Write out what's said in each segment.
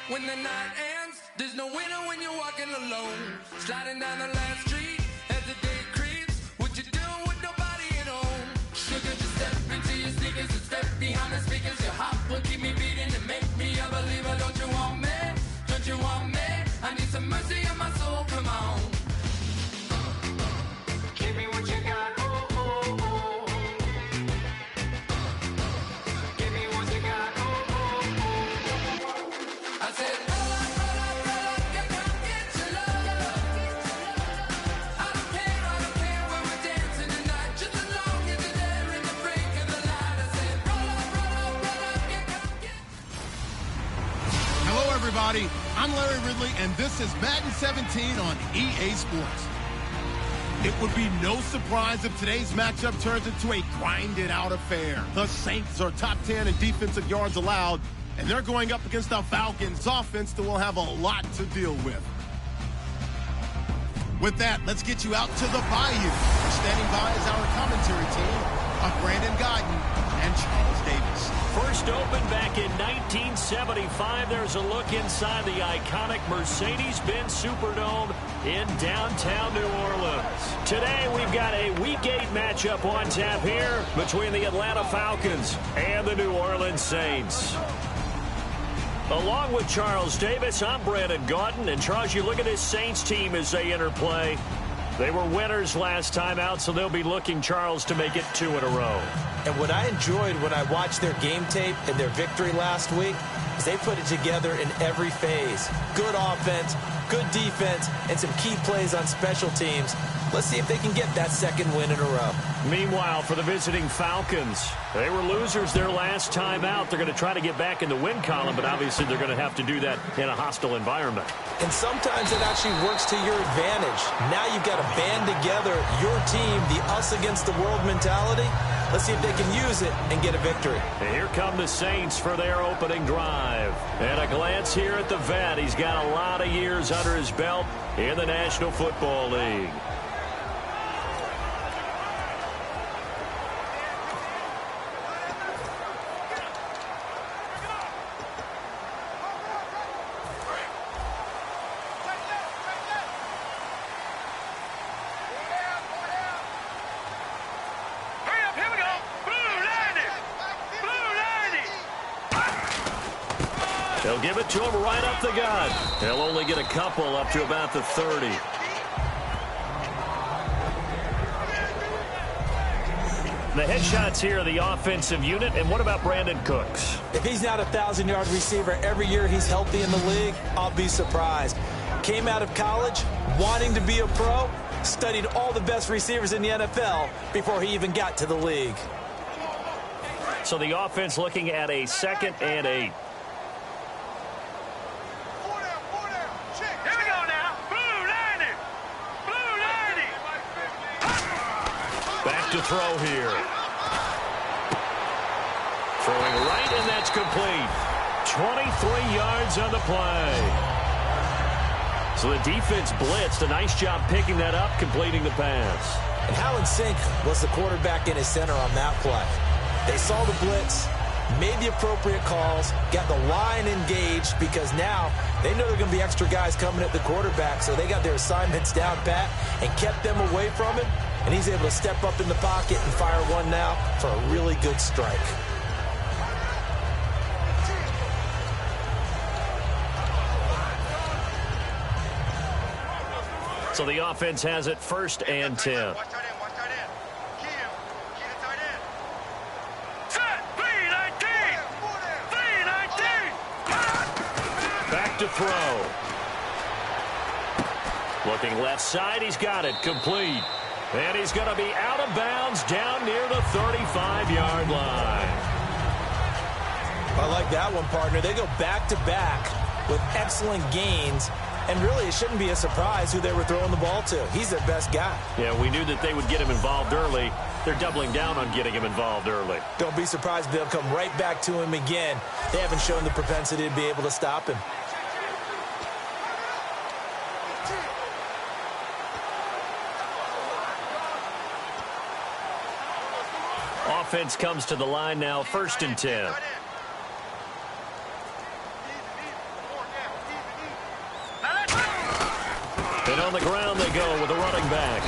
When the night ends, there's no winner when you're walking alone. Sliding down the last street as the day creeps. What you doing with nobody at home? Sugar, just step into your sneakers and step behind the speakers. Your heart will keep me beating and make me a believer. Don't you want me? Don't you want me? I need some mercy on my soul, come on. Give me what you got, oh, oh, oh. Give me what you got, oh, oh, oh. I said, roll up, get come get your love. I don't care where we're dancing tonight. Just as long as you're there in the break of the light. I said, roll up, get come get. Hello, everybody. I'm Larry Ridley, and this is Madden 17 on EA Sports. It would be no surprise if today's matchup turns into a grinded-out affair. The Saints are top 10 in defensive yards allowed, and they're going up against the Falcons' offense that will have a lot to deal with. With that, let's get you out to the Bayou. Standing by is our commentary team of Brandon Guyton and Charles Davis. First opened back in 1975. There's a look inside the iconic Mercedes-Benz Superdome in downtown New Orleans. Today, we've got a Week 8 matchup on tap here between the Atlanta Falcons and the New Orleans Saints. Along with Charles Davis, I'm Brandon Guyton. And Charles, you look at this Saints team as they enter play. They were winners last time out, so they'll be looking, Charles, to make it 2 in a row. And what I enjoyed when I watched their game tape and their victory last week is they put it together in every phase. Good offense, good defense, and some key plays on special teams. Let's see if they can get that second win in a row. Meanwhile, for the visiting Falcons, they were losers their last time out. They're going to try to get back in the win column, but obviously they're going to have to do that in a hostile environment. And sometimes it actually works to your advantage. Now you've got to band together your team, the us against the world mentality. Let's see if they can use it and get a victory. And here come the Saints for their opening drive. And a glance here at the vet. He's got a lot of years under his belt in the National Football League. They'll give it to him right up the gut. They'll only get a couple up to about the 30. The headshots here are the offensive unit. And what about Brandon Cooks? If he's not a 1,000-yard receiver every year he's healthy in the league, I'll be surprised. Came out of college wanting to be a pro, studied all the best receivers in the NFL before he even got to the league. So the offense looking at a 2nd and 8. To throw here. Throwing right, and that's complete. 23 yards on the play. So the defense blitzed. A nice job picking that up, completing the pass. And how in sync was the quarterback in his center on that play? They saw the blitz, made the appropriate calls, got the line engaged because now they know there are going to be extra guys coming at the quarterback, so they got their assignments down pat and kept them away from him. And he's able to step up in the pocket and fire one now for a really good strike. So the offense has it 1st and 10. Back to throw. Looking left side, he's got it, complete. And he's going to be out of bounds down near the 35-yard line. I like that one, partner. They go back-to-back with excellent gains. And really, it shouldn't be a surprise who they were throwing the ball to. He's their best guy. Yeah, we knew that they would get him involved early. They're doubling down on getting him involved early. Don't be surprised if they'll come right back to him again. They haven't shown the propensity to be able to stop him. Offense comes to the line now, 1st and 10. And on the ground they go with a running back.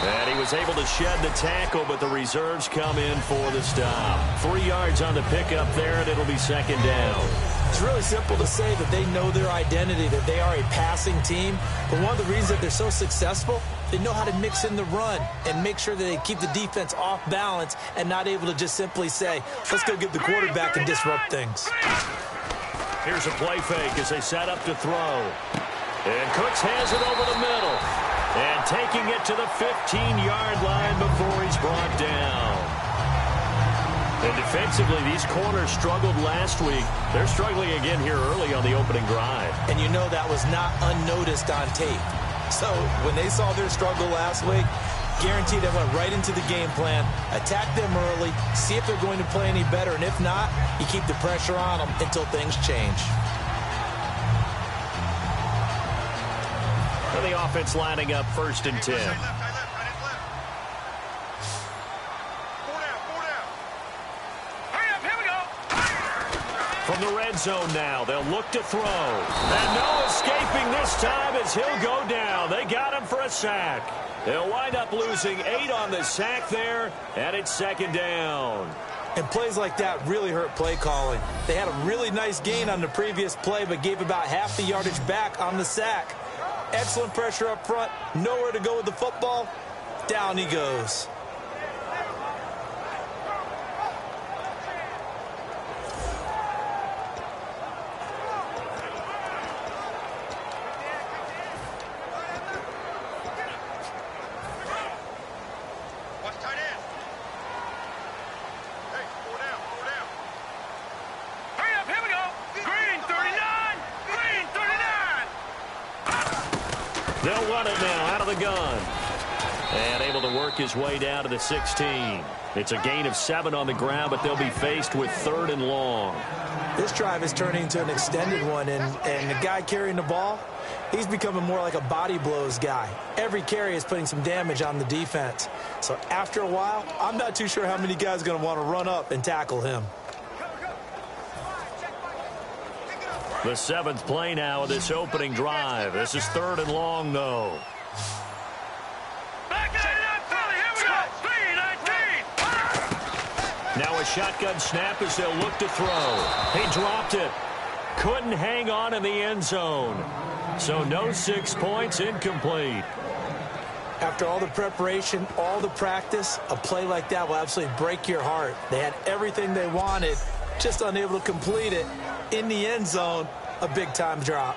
And he was able to shed the tackle, but the reserves come in for the stop. 3 yards on the pickup there, and it'll be second down. It's really simple to say that they know their identity, that they are a passing team. But one of the reasons that they're so successful, they know how to mix in the run and make sure that they keep the defense off balance and not able to just simply say, let's go get the quarterback and disrupt things. Here's a play fake as they set up to throw. And Cooks has it over the middle. And taking it to the 15-yard line before he's brought down. And defensively, these corners struggled last week. They're struggling again here early on the opening drive. And you know that was not unnoticed on tape. So when they saw their struggle last week, guaranteed they went right into the game plan, attack them early, see if they're going to play any better. And if not, you keep the pressure on them until things change. And the offense lining up 1st and 10. From the red zone now, they'll look to throw. And no escaping this time as he'll go down. They got him for a sack. They'll wind up losing 8 on the sack there, and it's second down. And plays like that really hurt play calling. They had a really nice gain on the previous play, but gave about half the yardage back on the sack. Excellent pressure up front, nowhere to go with the football. Down he goes. They'll run it now out of the gun. And able to work his way down to the 16. It's a gain of 7 on the ground, but they'll be faced with 3rd and long. This drive is turning into an extended one, and the guy carrying the ball, he's becoming more like a body blows guy. Every carry is putting some damage on the defense. So after a while, I'm not too sure how many guys are going to want to run up and tackle him. The 7th play now of this opening drive. This is 3rd and long, though. Now a shotgun snap as they'll look to throw. He dropped it. Couldn't hang on in the end zone. So no 6 points, incomplete. After all the preparation, all the practice, a play like that will absolutely break your heart. They had everything they wanted, just unable to complete it. In the end zone, a big-time drop.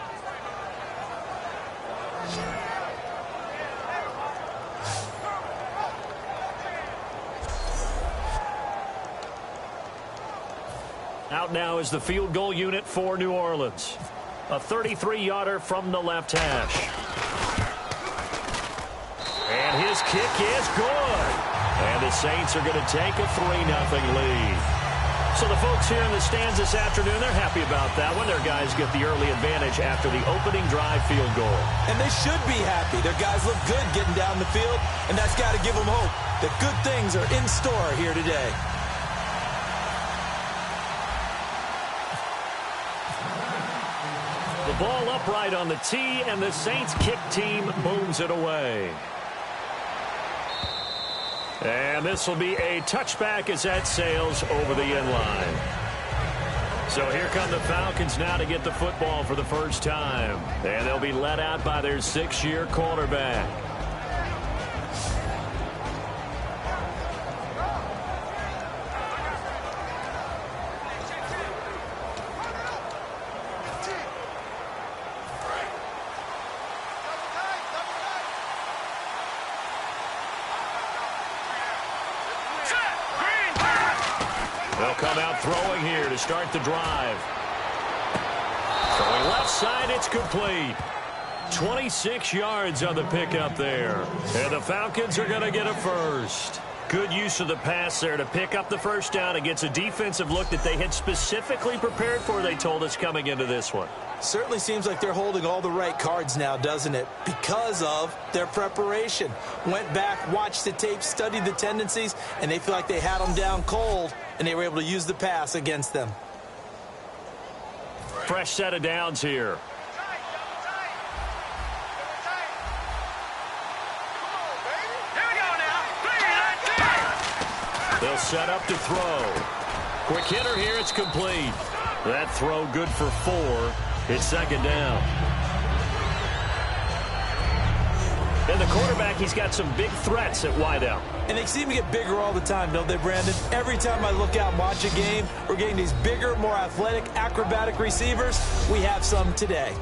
Out now is the field goal unit for New Orleans. A 33-yarder from the left hash. And his kick is good. And the Saints are going to take a 3-0 lead. So the folks here in the stands this afternoon, they're happy about that one. Their guys get the early advantage after the opening drive field goal. And they should be happy. Their guys look good getting down the field, and that's got to give them hope that good things are in store here today. The ball upright on the tee, and the Saints kick team booms it away. And this will be a touchback as that sails over the end line. So here come the Falcons now to get the football for the first time. And they'll be led out by their 6-year quarterback. They'll come out throwing here to start the drive. Throwing left side, it's complete. 26 yards on the pickup there. And the Falcons are going to get a first. Good use of the pass there to pick up the first down against a defensive look that they had specifically prepared for, they told us, coming into this one. Certainly seems like they're holding all the right cards now, doesn't it? Because of their preparation. Went back, watched the tape, studied the tendencies, and they feel like they had them down cold, and they were able to use the pass against them. Fresh set of downs here. They'll set up to throw. Quick hitter here. It's complete. That throw good for 4. It's second down. And the quarterback, he's got some big threats at wideout. And they seem to get bigger all the time, don't they, Brandon? Every time I look out and watch a game, we're getting these bigger, more athletic, acrobatic receivers. We have some today.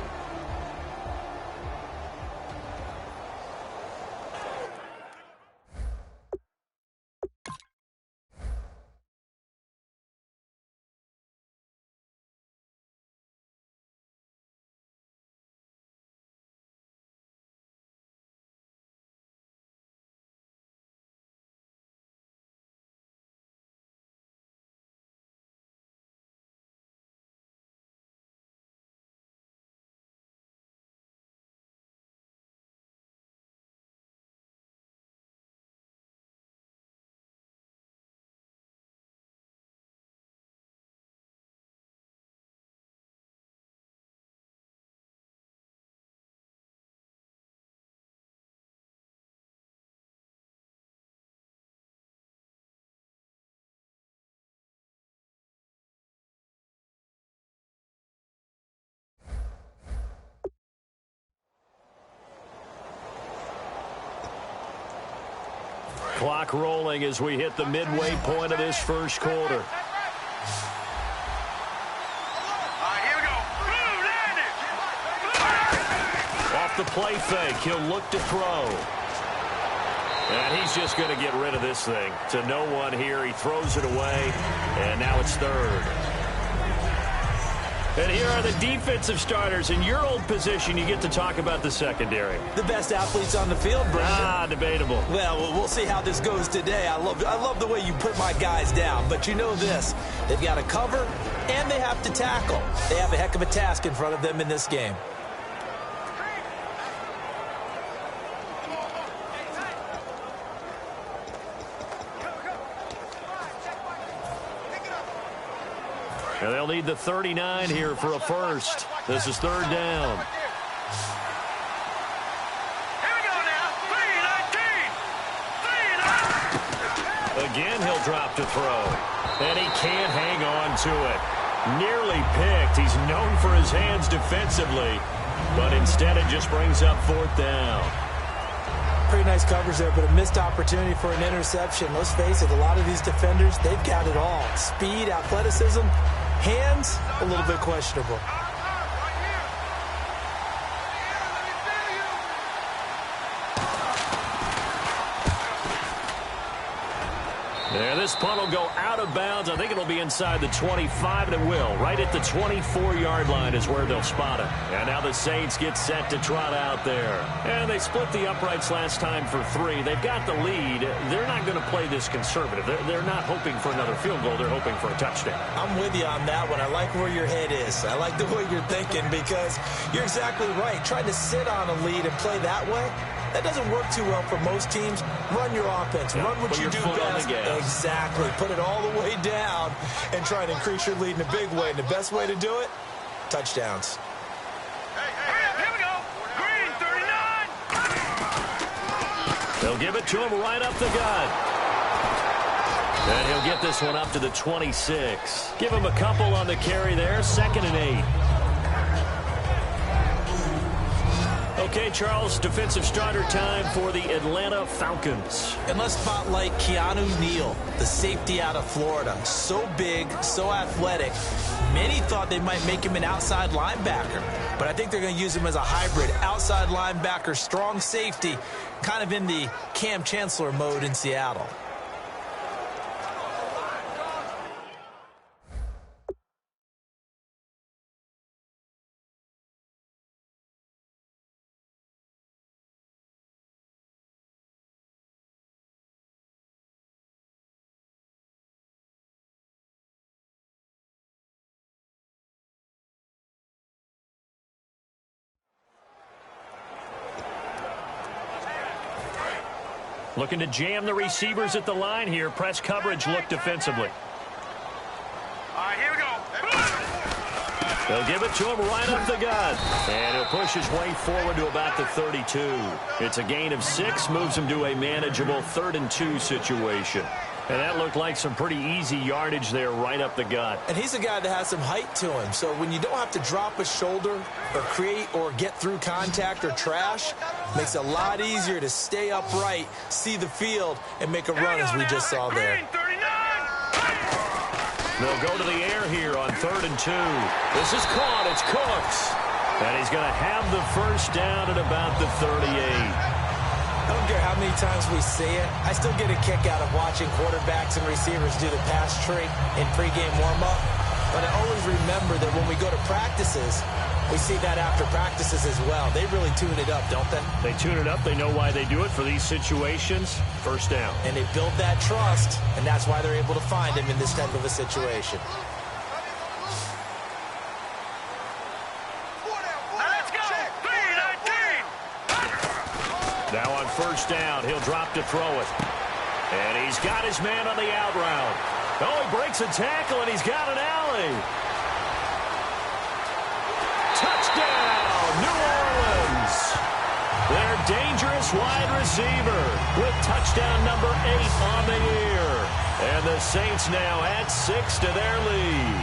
Clock rolling as we hit the midway point of this first quarter. Off the play fake, he'll look to throw. And he's just going to get rid of this thing. To no one here, he throws it away, and now it's third. And here are the defensive starters. In your old position, you get to talk about the secondary. The best athletes on the field, Brandon. Debatable. Well, we'll see how this goes today. I love the way you put my guys down. But you know this, they've got to cover, and they have to tackle. They have a heck of a task in front of them in this game. And they'll need the 39 here for a first. This is third down. Here we go now. 3-19. Again, he'll drop to throw. And he can't hang on to it. Nearly picked. He's known for his hands defensively. But instead, it just brings up fourth down. Pretty nice coverage there, but a missed opportunity for an interception. Let's face it, a lot of these defenders, they've got it all. Speed, athleticism, hands, a little bit questionable. And this punt will go out of bounds. I think it'll be inside the 25, and it will. Right at the 24-yard line is where they'll spot it. And now the Saints get set to trot out there. And they split the uprights last time for 3. They've got the lead. They're not going to play this conservative. They're not hoping for another field goal. They're hoping for a touchdown. I'm with you on that one. I like where your head is. I like the way you're thinking because you're exactly right. Trying to sit on a lead and play that way, that doesn't work too well for most teams. Run your offense. Run what you do best. Exactly. Put it all the way down and try and increase your lead in a big way. And the best way to do it, touchdowns. Here we go. Green, 39. They'll give it to him right up the gut. And he'll get this one up to the 26. Give him a couple on the carry there. 2nd and 8. Okay, Charles, defensive starter time for the Atlanta Falcons. And let's spotlight Keanu Neal, the safety out of Florida. So big, so athletic. Many thought they might make him an outside linebacker, but I think they're going to use him as a hybrid. Outside linebacker, strong safety, kind of in the Cam Chancellor mode in Seattle. Looking to jam the receivers at the line here. Press coverage look defensively. All right, here we go. They'll give it to him right up the gut. And he'll push his way forward to about the 32. It's a gain of 6, moves him to a manageable 3rd and 2 situation. And that looked like some pretty easy yardage there right up the gut. And he's a guy that has some height to him. So when you don't have to drop a shoulder or create or get through contact or trash, makes it a lot easier to stay upright, see the field, and make a run as we just saw there. They'll go to the air here on 3rd and 2. This is caught. It's Cooks. And he's going to have the first down at about the 38. I don't care how many times we see it. I still get a kick out of watching quarterbacks and receivers do the pass tree in pregame warm-up. But I always remember that when we go to practices, we see that after practices as well. They really tune it up, don't they? They tune it up. They know why they do it for these situations. First down. And they build that trust, and that's why they're able to find him in this type of a situation. Now on first down, he'll drop to throw it. And he's got his man on the out route. Oh, he breaks a tackle, and he's got an alley. Touchdown, New Orleans. Their dangerous wide receiver with touchdown number 8 on the year. And the Saints now add 6 to their lead.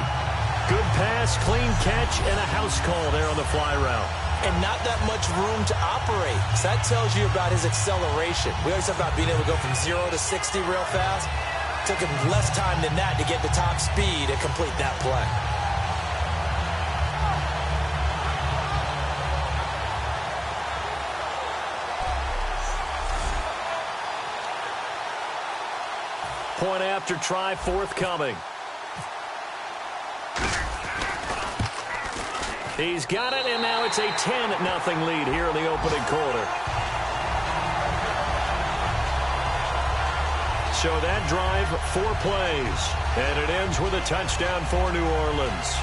Good pass, clean catch, and a house call there on the fly route. And not that much room to operate. So that tells you about his acceleration. We always talk about being able to go from 0 to 60 real fast. It took him less time than that to get the top speed and complete that play. Point after try forthcoming. He's got it, and now it's a 10-0 lead here in the opening quarter. So that drive, 4 plays, and it ends with a touchdown for New Orleans.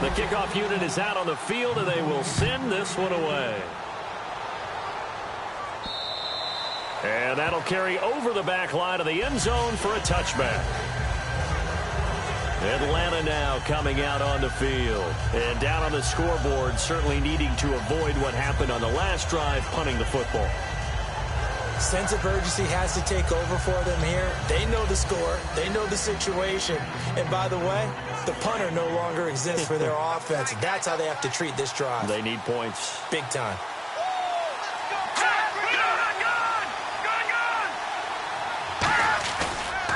The kickoff unit is out on the field, and they will send this one away. And that'll carry over the back line of the end zone for a touchback. Atlanta now coming out on the field. And down on the scoreboard, certainly needing to avoid what happened on the last drive, punting the football. Sense of urgency has to take over for them here. They know the score. They know the situation. And by the way, the punter no longer exists for their offense. That's how they have to treat this drive. They need points. Big time.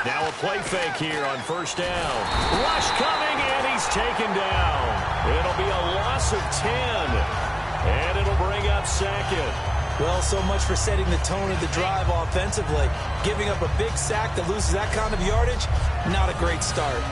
Now a play fake here on first down. Rush coming, and he's taken down. It'll be a loss of 10. And it'll bring up second. Well, so much for setting the tone of the drive offensively. Giving up a big sack that loses that kind of yardage, not a great start.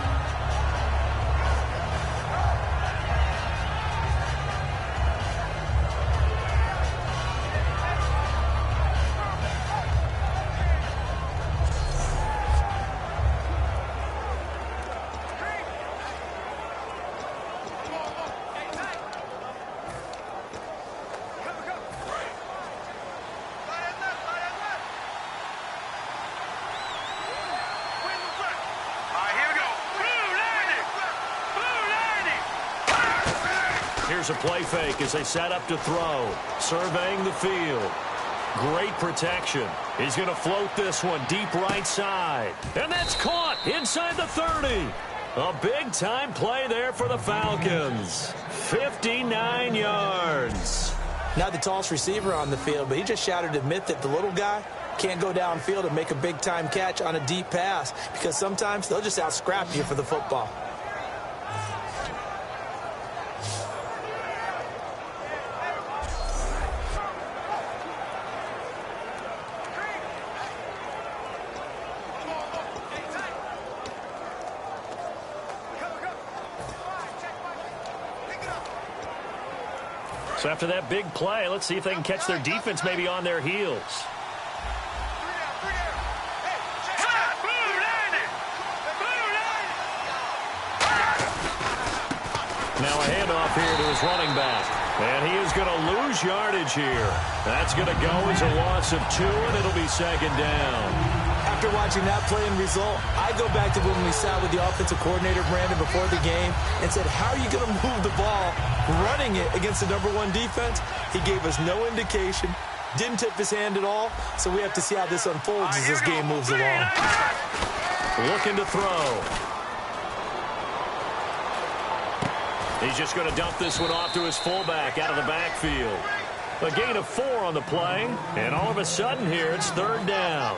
Here's a play fake as they set up to throw. Surveying the field. Great protection. He's going to float this one deep right side. And that's caught inside the 30. A big-time play there for the Falcons. 59 yards. Not the tallest receiver on the field, but he just shouted to admit that the little guy can't go downfield and make a big-time catch on a deep pass because sometimes they'll just out-scrap you for the football. So after that big play, let's see if they can catch their defense maybe on their heels. Now a handoff here to his running back. And he is going to lose yardage here. That's going to go as a loss of 2, and it'll be second down. After watching that play and result, I go back to when we sat with the offensive coordinator, Brandon, before the game and said, how are you going to move the ball running it against the #1 defense? He gave us no indication, didn't tip his hand at all, so we have to see how this unfolds as this game moves along. Looking to throw. He's just going to dump this one off to his fullback out of the backfield. A gain of 4 on the play, and all of a sudden here it's third down.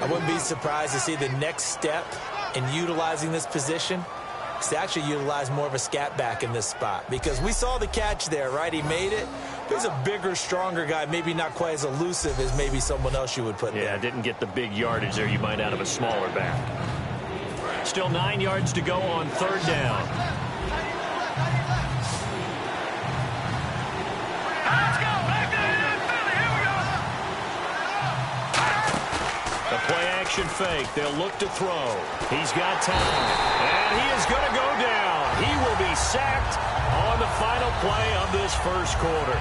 I wouldn't be surprised to see the next step in utilizing this position is to actually utilize more of a scat back in this spot, because we saw the catch there, right? He made it. He's a bigger, stronger guy, maybe not quite as elusive as maybe someone else you would put there. Yeah, didn't get the big yardage there you might out of a smaller back. Still 9 yards to go on third down. Play-action fake. They'll look to throw. He's got time. And he is going to go down. He will be sacked on the final play of this first quarter.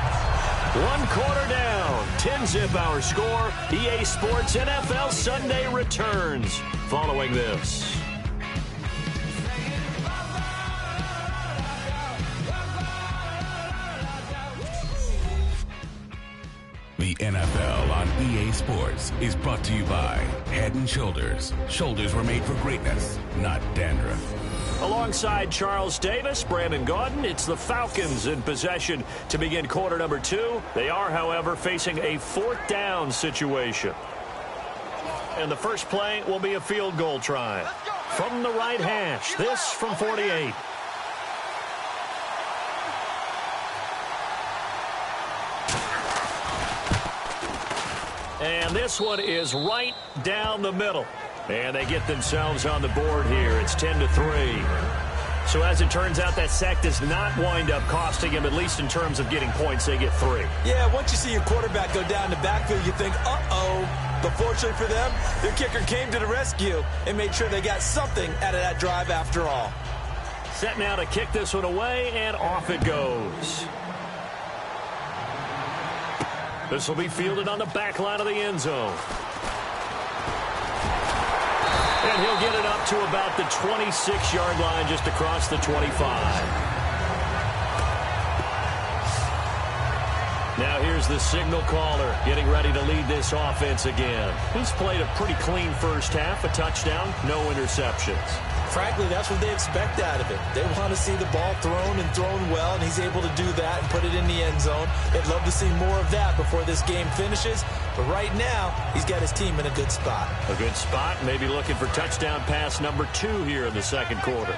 1 quarter down. 10-zip our score. EA Sports NFL Sunday returns following this. The NFL on EA Sports is brought to you by Head & Shoulders. Shoulders were made for greatness, not dandruff. Alongside Charles Davis, Brandon Gaudin, it's the Falcons in possession to begin quarter number 2. They are, however, facing a 4th down situation. And the first play will be a field goal try. From the right hash, this from 48. And this one is right down the middle. And they get themselves on the board here. It's 10-3. So as it turns out, that sack does not wind up costing him, at least in terms of getting points. They get 3. Yeah, once you see your quarterback go down the backfield, you think, uh-oh. But fortunately for them, their kicker came to the rescue and made sure they got something out of that drive after all. Set now to kick this one away, and off it goes. This will be fielded on the back line of the end zone. And he'll get it up to about the 26-yard line, just across the 25. Now here's the signal caller getting ready to lead this offense again. He's played a pretty clean first half, a touchdown, no interceptions. Frankly, that's what they expect out of it. They want to see the ball thrown and thrown well, and he's able to do that and put it in the end zone. They'd love to see more of that before this game finishes. But right now, he's got his team in a good spot. A good spot, maybe looking for touchdown pass number 2 here in the second quarter.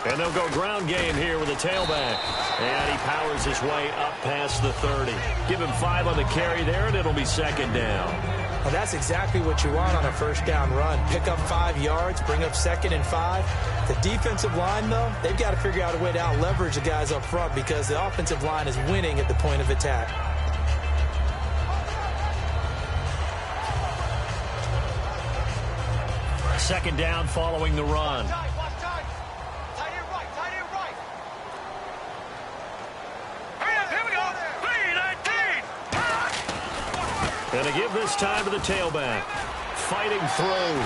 And they'll go ground game here with a tailback. And he powers his way up past the 30. Give him 5 on the carry there, and it'll be second down. Well, that's exactly what you want on a first down run. Pick up 5 yards, bring up second and 5. The defensive line, though, they've got to figure out a way to out-leverage the guys up front because the offensive line is winning at the point of attack. Second down following the run. And they give this time to the tailback. Fighting through.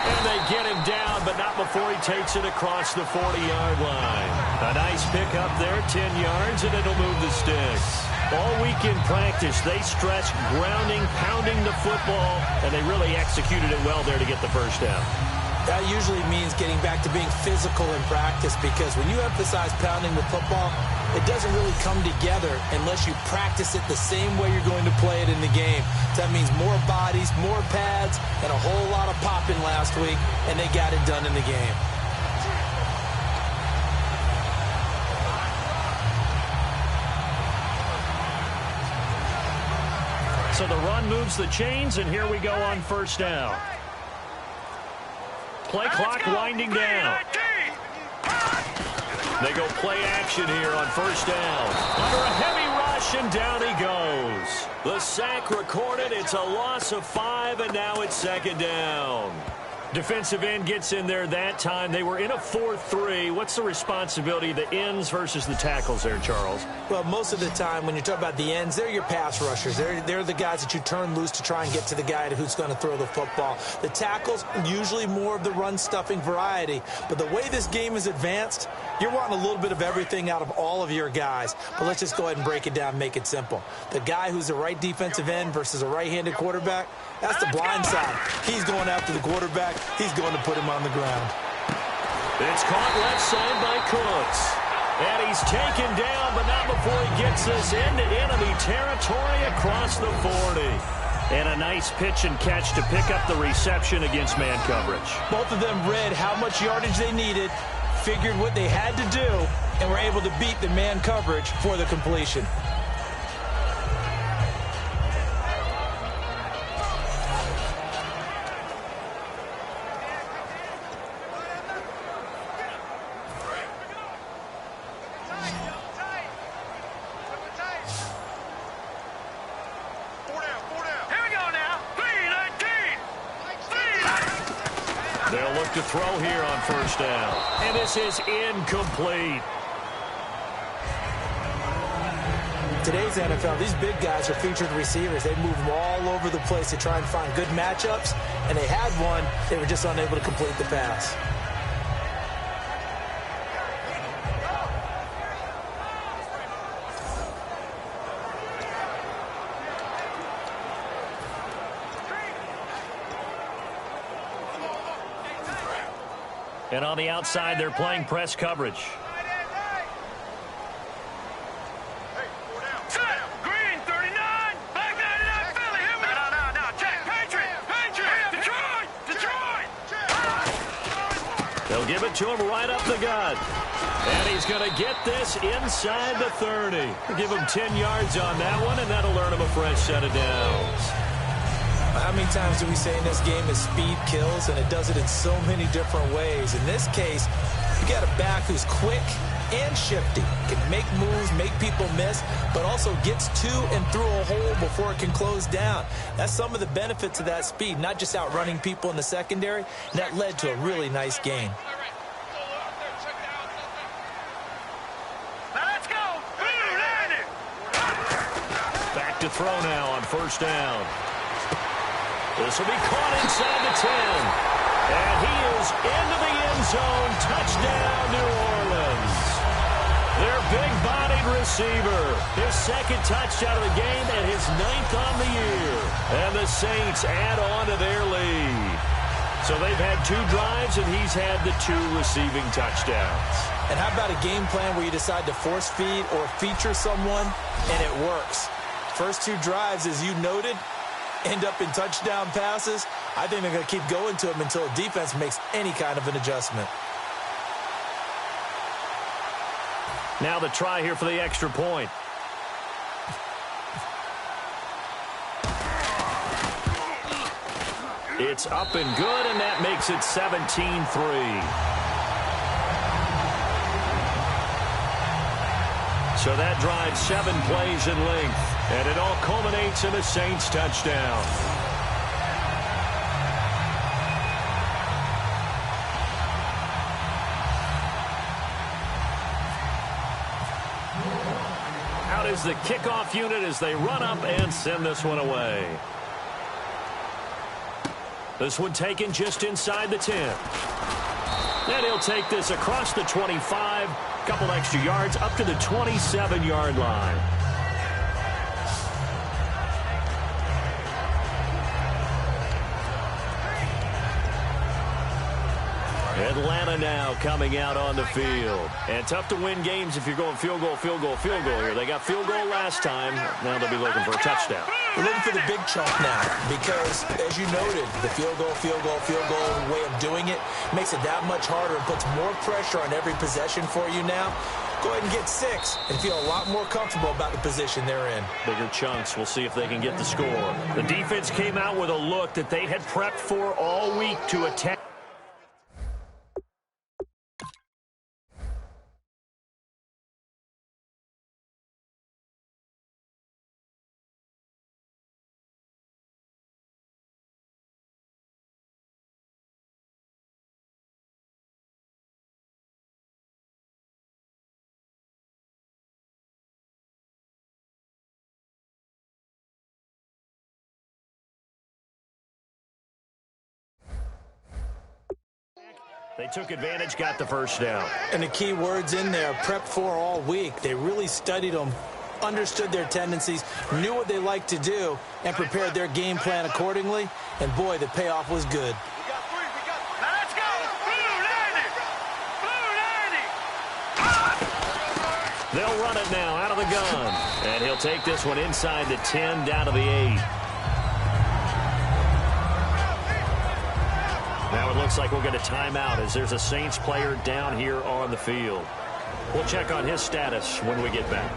And they get him down, but not before he takes it across the 40-yard line. A nice pickup there, 10 yards, and it'll move the sticks. All week in practice, they stressed grounding, pounding the football, and they really executed it well there to get the first down. That usually means getting back to being physical in practice, because when you emphasize pounding the football, it doesn't really come together unless you practice it the same way you're going to play it in the game. So that means more bodies, more pads, and a whole lot of popping last week, and they got it done in the game. So the run moves the chains, and here we go on first down. Play clock winding down. They go play action here on first down. Under a heavy rush, rush, and down he goes. The sack recorded. It's a loss of 5, and now it's second down. Defensive end gets in there that time. They were in a 4-3. What's the responsibility of the ends versus the tackles there, Charles? Well, most of the time when you talk about the ends, they're your pass rushers. They're the guys that you turn loose to try and get to the guy who's going to throw the football. The tackles, usually more of the run-stuffing variety. But the way this game is advanced, you're wanting a little bit of everything out of all of your guys. But let's just go ahead and break it down and make it simple. The guy who's the right defensive end versus a right-handed quarterback, that's the blind side. He's going after the quarterback. He's going to put him on the ground. It's caught left side by Cooks. And he's taken down, but not before he gets this into enemy territory across the 40. And a nice pitch and catch to pick up the reception against man coverage. Both of them read how much yardage they needed, figured what they had to do, and were able to beat the man coverage for the completion. They'll look to throw here on first down. And this is incomplete. Today's NFL, these big guys are featured receivers. They move them all over the place to try and find good matchups, and they had one. They were just unable to complete the pass. And on the outside, they're playing press coverage. Green, 39. Back 99, Philly. Hit me. No. Check. Patriot. Detroit. They'll give it to him right up the gut. And he's going to get this inside the 30. Give him 10 yards on that one, and that'll earn him a fresh set of downs. How many times do we say in this game is speed kills, and it does it in so many different ways. In this case, you got a back who's quick and shifty, can make moves, make people miss, but also gets to and through a hole before it can close down. That's some of the benefits of that speed, not just outrunning people in the secondary, and that led to a really nice game. Let's go. Back to throw now on first down. This will be caught inside the 10. And he is into the end zone. Touchdown, New Orleans. Their big-bodied receiver. His second touchdown of the game and his 9th on the year. And the Saints add on to their lead. So they've had 2 drives, and he's had the 2 receiving touchdowns. And how about a game plan where you decide to force feed or feature someone, and it works? First 2 drives, as you noted, end up in touchdown passes. I think they're going to keep going to him until the defense makes any kind of an adjustment. Now the try here for the extra point. It's up and good, and that makes it 17-3. So that drives 7 plays in length, and it all culminates in a Saints touchdown. Out is the kickoff unit as they run up and send this one away. This one taken just inside the 10. And he'll take this across the 25. Couple extra yards up to the 27-yard line. Atlanta now coming out on the field. And tough to win games if you're going field goal here. They got field goal last time. Now they'll be looking for a touchdown. We're looking for the big chunk now because, as you noted, the field goal way of doing it makes it that much harder and puts more pressure on every possession for you now. Go ahead and get 6 and feel a lot more comfortable about the position they're in. Bigger chunks. We'll see if they can get the score. The defense came out with a look that they had prepped for all week to attack. They took advantage, got the first down. And the key words in there, prep for all week. They really studied them, understood their tendencies, knew what they liked to do, and prepared their game plan accordingly. And, boy, the payoff was good. Let's go! Blue 90! They'll run it now out of the gun. And he'll take this one inside the 10, down to the 8. Now it looks like we'll get a timeout as there's a Saints player down here on the field. We'll check on his status when we get back.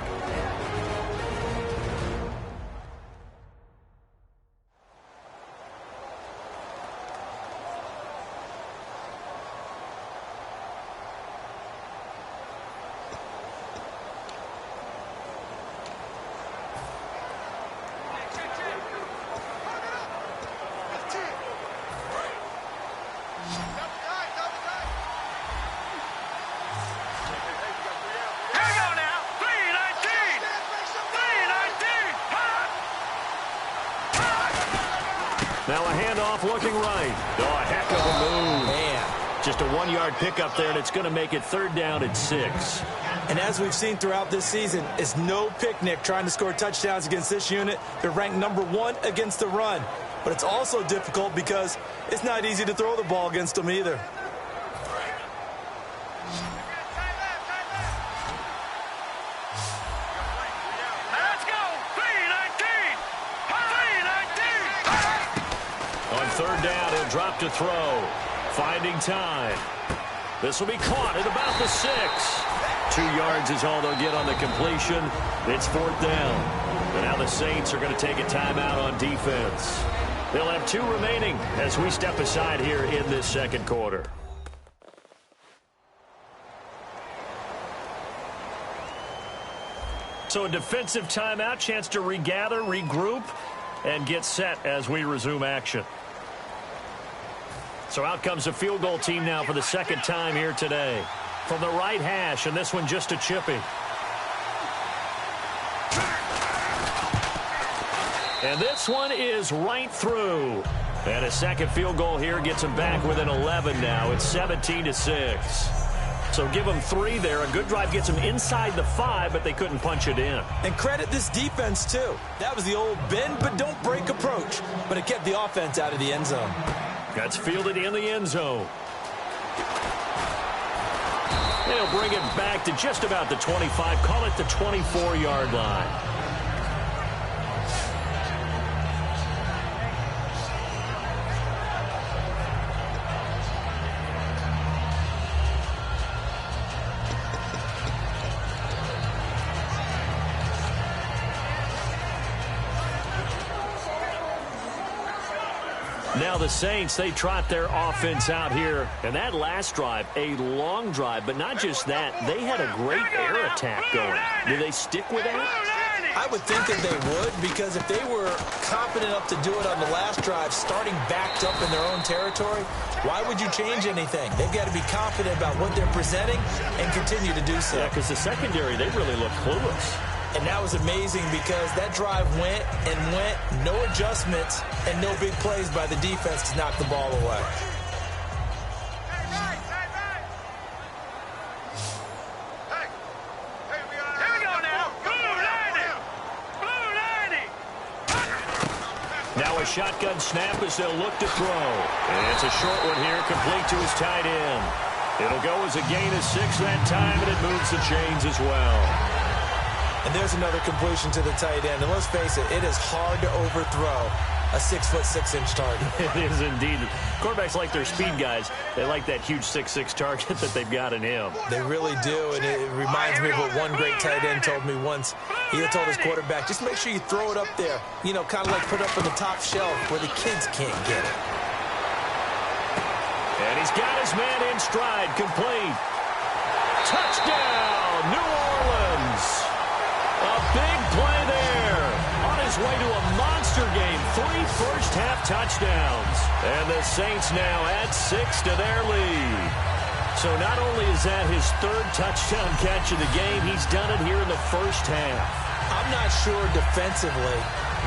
Now a handoff looking right. Oh, a heck of a move. Man. Just a 1-yard pickup there, and it's going to make it 3rd down and 6. And as we've seen throughout this season, it's no picnic trying to score touchdowns against this unit. They're ranked number 1 against the run. But it's also difficult because it's not easy to throw the ball against them either. Let's go! 319! 319! On 3rd down, he'll drop to throw. Finding time. This will be caught at about the 6. 2 yards is all they'll get on the completion. It's 4th down. And now the Saints are going to take a timeout on defense. They'll have 2 remaining as we step aside here in this 2nd quarter. So a defensive timeout, chance to regather, regroup, and get set as we resume action. So out comes the field goal team now for the 2nd time here today. From the right hash, and this one just a chippy. And this one is right through. And a 2nd field goal here gets them back within 11 now. It's 17-6. So give them 3 there. A good drive gets them inside the 5, but they couldn't punch it in. And credit this defense, too. That was the old bend but don't break approach. But it kept the offense out of the end zone. That's fielded in the end zone. They'll bring it back to just about the 25. Call it the 24-yard line. Now the Saints, they trot their offense out here. And that last drive, a long drive, but not just that. They had a great air attack going. Do they stick with that? I would think that they would, because if they were confident enough to do it on the last drive, starting backed up in their own territory, why would you change anything? They've got to be confident about what they're presenting and continue to do so. Yeah, because the secondary, they really look clueless. And that was amazing because that drive went and went, no adjustments, and no big plays by the defense to knock the ball away. Here we go now. Blue 90! Blue 90! Now a shotgun snap as they'll look to throw. And it's a short one here, complete to his tight end. It'll go as a gain of 6 that time, and it moves the chains as well. And there's another completion to the tight end. And let's face it, it is hard to overthrow a 6'6" target. It is indeed. Quarterbacks like their speed guys. They like that huge 6'6" target that they've got in him. They really do, and it reminds me of what one great tight end told me once. He had told his quarterback, just make sure you throw it up there. You know, kind of like put it up on the top shelf where the kids can't get it. And he's got his man in stride, complete. Touchdown, New Orleans. A big play there. On his way to a monster game. 3 first-half touchdowns. And the Saints now add 6 to their lead. So not only is that his 3rd touchdown catch of the game, he's done it here in the first half. I'm not sure defensively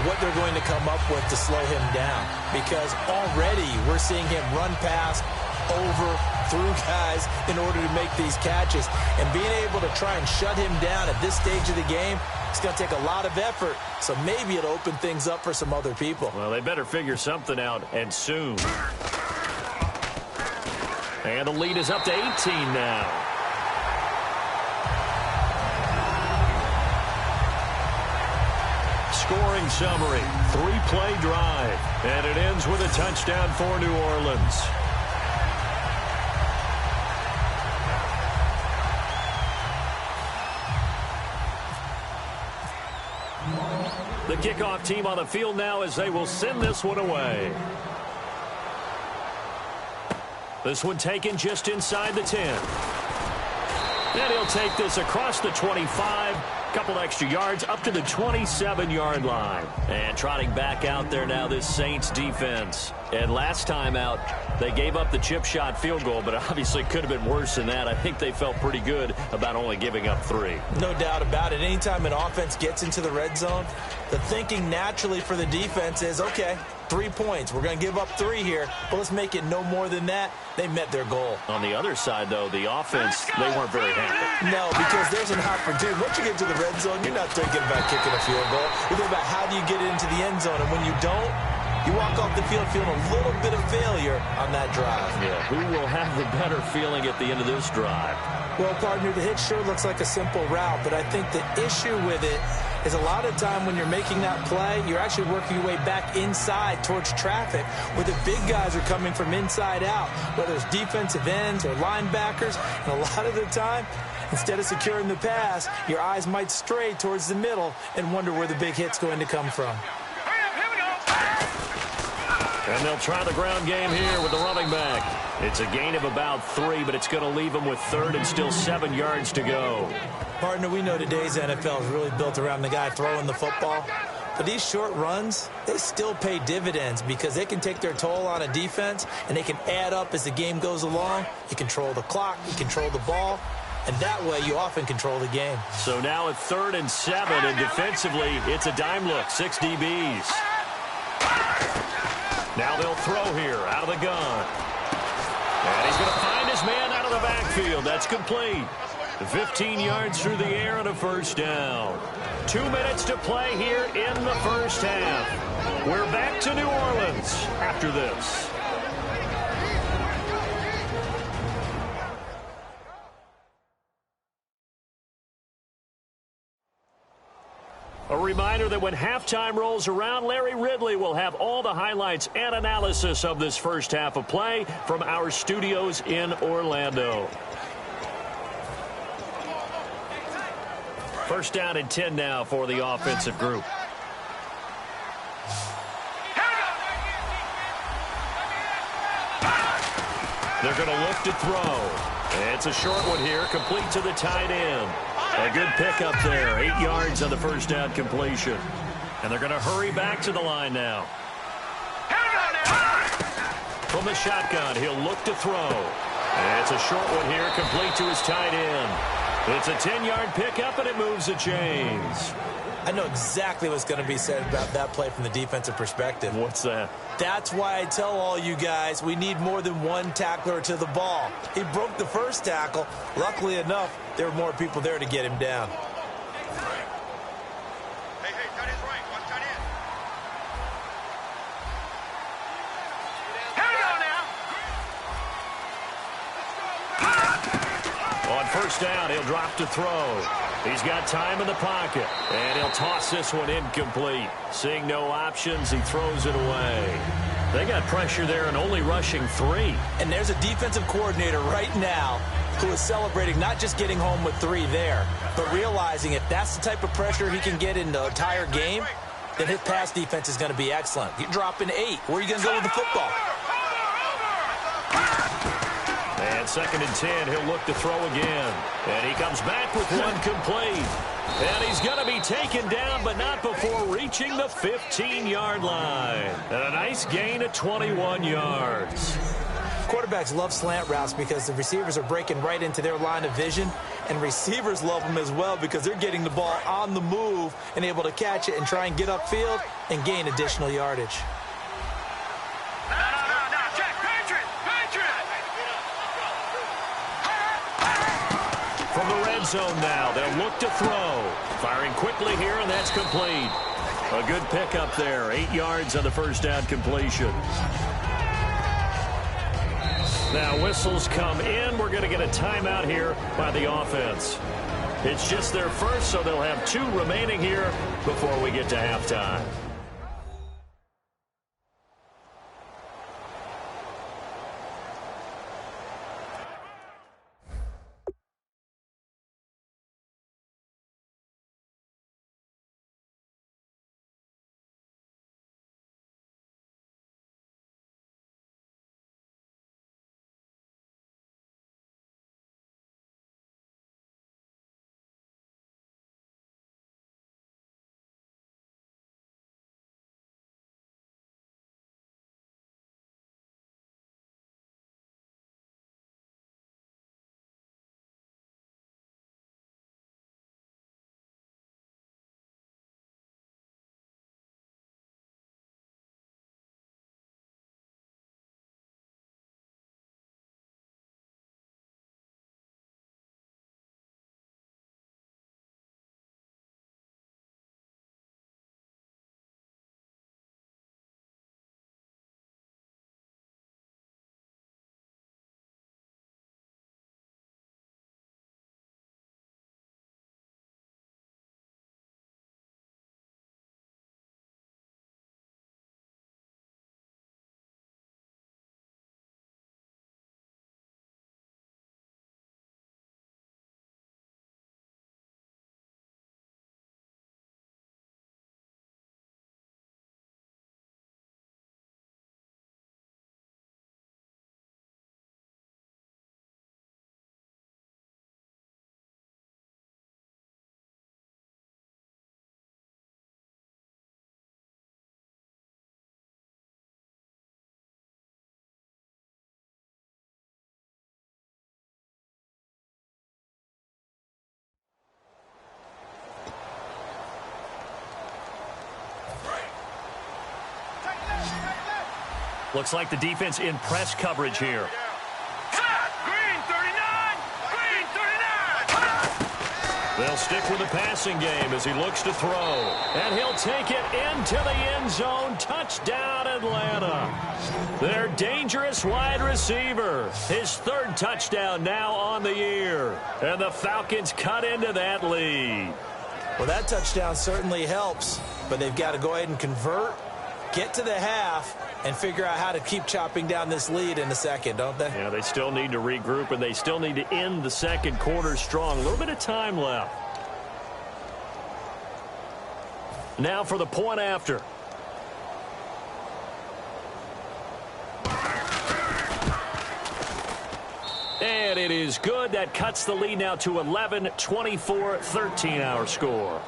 what they're going to come up with to slow him down, because already we're seeing him run past over through guys in order to make these catches. And being able to try and shut him down at this stage of the game, it's going to take a lot of effort. So maybe it'll open things up for some other people. Well, they better figure something out, and soon. And the lead is up to 18 now. Scoring summary, 3-play drive, and it ends with a touchdown for New Orleans. The kickoff team on the field now as they will send this one away. This one taken just inside the 10. And he'll take this across the 25. Couple extra yards up to the 27-yard line. And trotting back out there now, this Saints defense. And last time out, they gave up the chip shot field goal, but obviously could have been worse than that. I think they felt pretty good about only giving up 3. No doubt about it. Anytime an offense gets into the red zone, the thinking naturally for the defense is, okay, 3 points. We're going to give up 3 here, but let's make it no more than that. They met their goal. On the other side, though, the offense, they weren't very happy. No, because there's an opportunity. Once you get to the red zone, you're not thinking about kicking a field goal. You're thinking about how do you get it into the end zone, and when you don't, you walk off the field feeling a little bit of failure on that drive. Yeah, who will have the better feeling at the end of this drive? Well, partner, the hit sure looks like a simple route, but I think the issue with it is a lot of time when you're making that play, you're actually working your way back inside towards traffic where the big guys are coming from inside out, whether it's defensive ends or linebackers. And a lot of the time, instead of securing the pass, your eyes might stray towards the middle and wonder where the big hit's going to come from. And they'll try the ground game here with the running back. It's a gain of about 3, but it's going to leave them with 3rd and still 7 yards to go. Partner, we know today's NFL is really built around the guy throwing the football. But these short runs, they still pay dividends because they can take their toll on a defense and they can add up as the game goes along. You control the clock, you control the ball, and that way you often control the game. So now at 3rd and 7, and defensively, it's a dime look, 6 DBs. Now they'll throw here out of the gun. And he's going to find his man out of the backfield. That's complete. 15 yards through the air and a first down. 2 minutes to play here in the first half. We're back to New Orleans after this. A reminder that when halftime rolls around, Larry Ridley will have all the highlights and analysis of this first half of play from our studios in Orlando. First down and 10 now for the offensive group. They're going to look to throw. It's a short one here, complete to the tight end. A good pickup there, 8 yards on the first down completion. And they're going to hurry back to the line now. From the shotgun, he'll look to throw. And it's a short one here, complete to his tight end. It's a 10-yard pickup, and it moves the chains. I know exactly what's going to be said about that play from the defensive perspective. What's that? That's why I tell all you guys we need more than one tackler to the ball. He broke the first tackle. Luckily enough, there were more people there to get him down. Hey, tight end's right. Watch tight end. Here we go now. On first down, he'll drop to throw. He's got time in the pocket, and he'll toss this one incomplete. Seeing no options, he throws it away. They got pressure there and only rushing 3. And there's a defensive coordinator right now who is celebrating not just getting home with 3 there, but realizing if that's the type of pressure he can get in the entire game, then his pass defense is going to be excellent. You're dropping 8. Where are you going to go with the football? And 2nd and 10, he'll look to throw again. And he comes back with one complete. And he's going to be taken down, but not before reaching the 15-yard line. And a nice gain of 21 yards. Quarterbacks love slant routes because the receivers are breaking right into their line of vision, and receivers love them as well because they're getting the ball on the move and able to catch it and try and get upfield and gain additional yardage. No, check, Patriot! end zone now. They'll look to throw. Firing quickly here, and that's complete. A good pickup there. 8 yards on the first down completion. Now whistles come in. We're going to get a timeout here by the offense. It's just their first, so they'll have 2 remaining here before we get to halftime. Looks like the defense in press coverage here. Green 39! Green 39! They'll stick with the passing game as he looks to throw. And he'll take it into the end zone. Touchdown, Atlanta. Their dangerous wide receiver. His 3rd touchdown now on the year. And the Falcons cut into that lead. Well, that touchdown certainly helps, but they've got to go ahead and convert, get to the half, and figure out how to keep chopping down this lead in the second, don't they? Yeah, they still need to regroup, and they still need to end the second quarter strong. A little bit of time left. Now for the point after. And it is good. That cuts the lead now to 11, 24, 13 our score.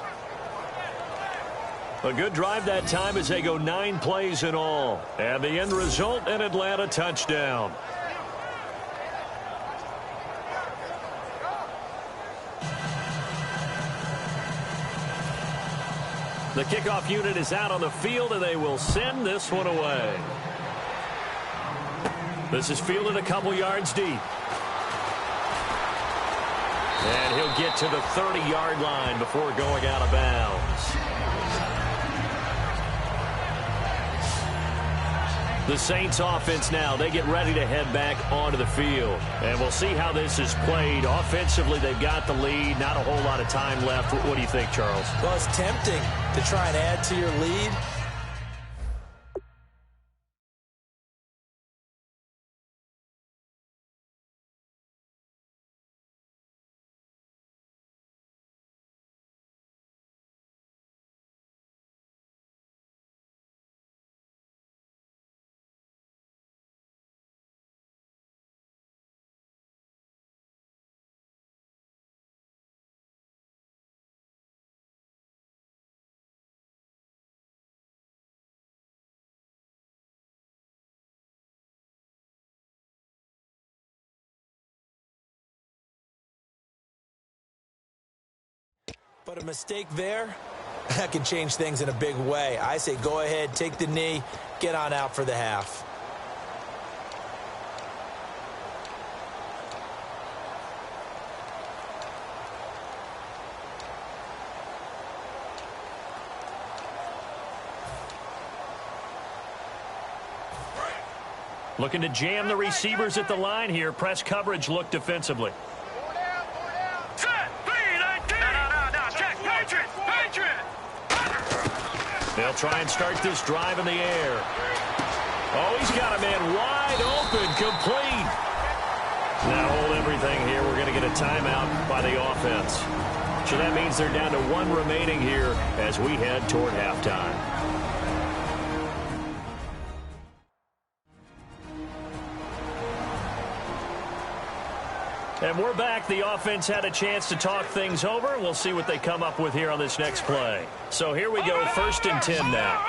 A good drive that time as they go 9 plays in all. And the end result, an Atlanta touchdown. The kickoff unit is out on the field, and they will send this one away. This is fielded a couple yards deep. And he'll get to the 30-yard line before going out of bounds. The Saints offense now, they get ready to head back onto the field. And we'll see how this is played. Offensively, they've got the lead. Not a whole lot of time left. What do you think, Charles? Well, it's tempting to try and add to your lead. But a mistake there, that can change things in a big way. I say go ahead, take the knee, get on out for the half. Looking to jam the receivers at the line here. Press coverage look defensively. Set. 3-19. No. Check. Patriot. They'll try and start this drive in the air. Oh, he's got a man wide open, complete. Now hold everything here. We're going to get a timeout by the offense. So that means they're down to 1 remaining here as we head toward halftime. And we're back. The offense had a chance to talk things over. We'll see what they come up with here on this next play. So here we go, 1st and 10 now.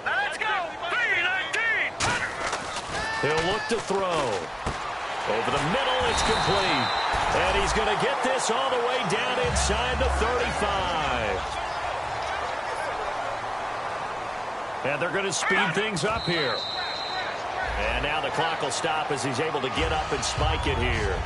Let's go. 3-19. He'll look to throw. Over the middle, it's complete. And he's going to get this all the way down inside the 35. And they're going to speed things up here. And now the clock will stop as he's able to get up and spike it here.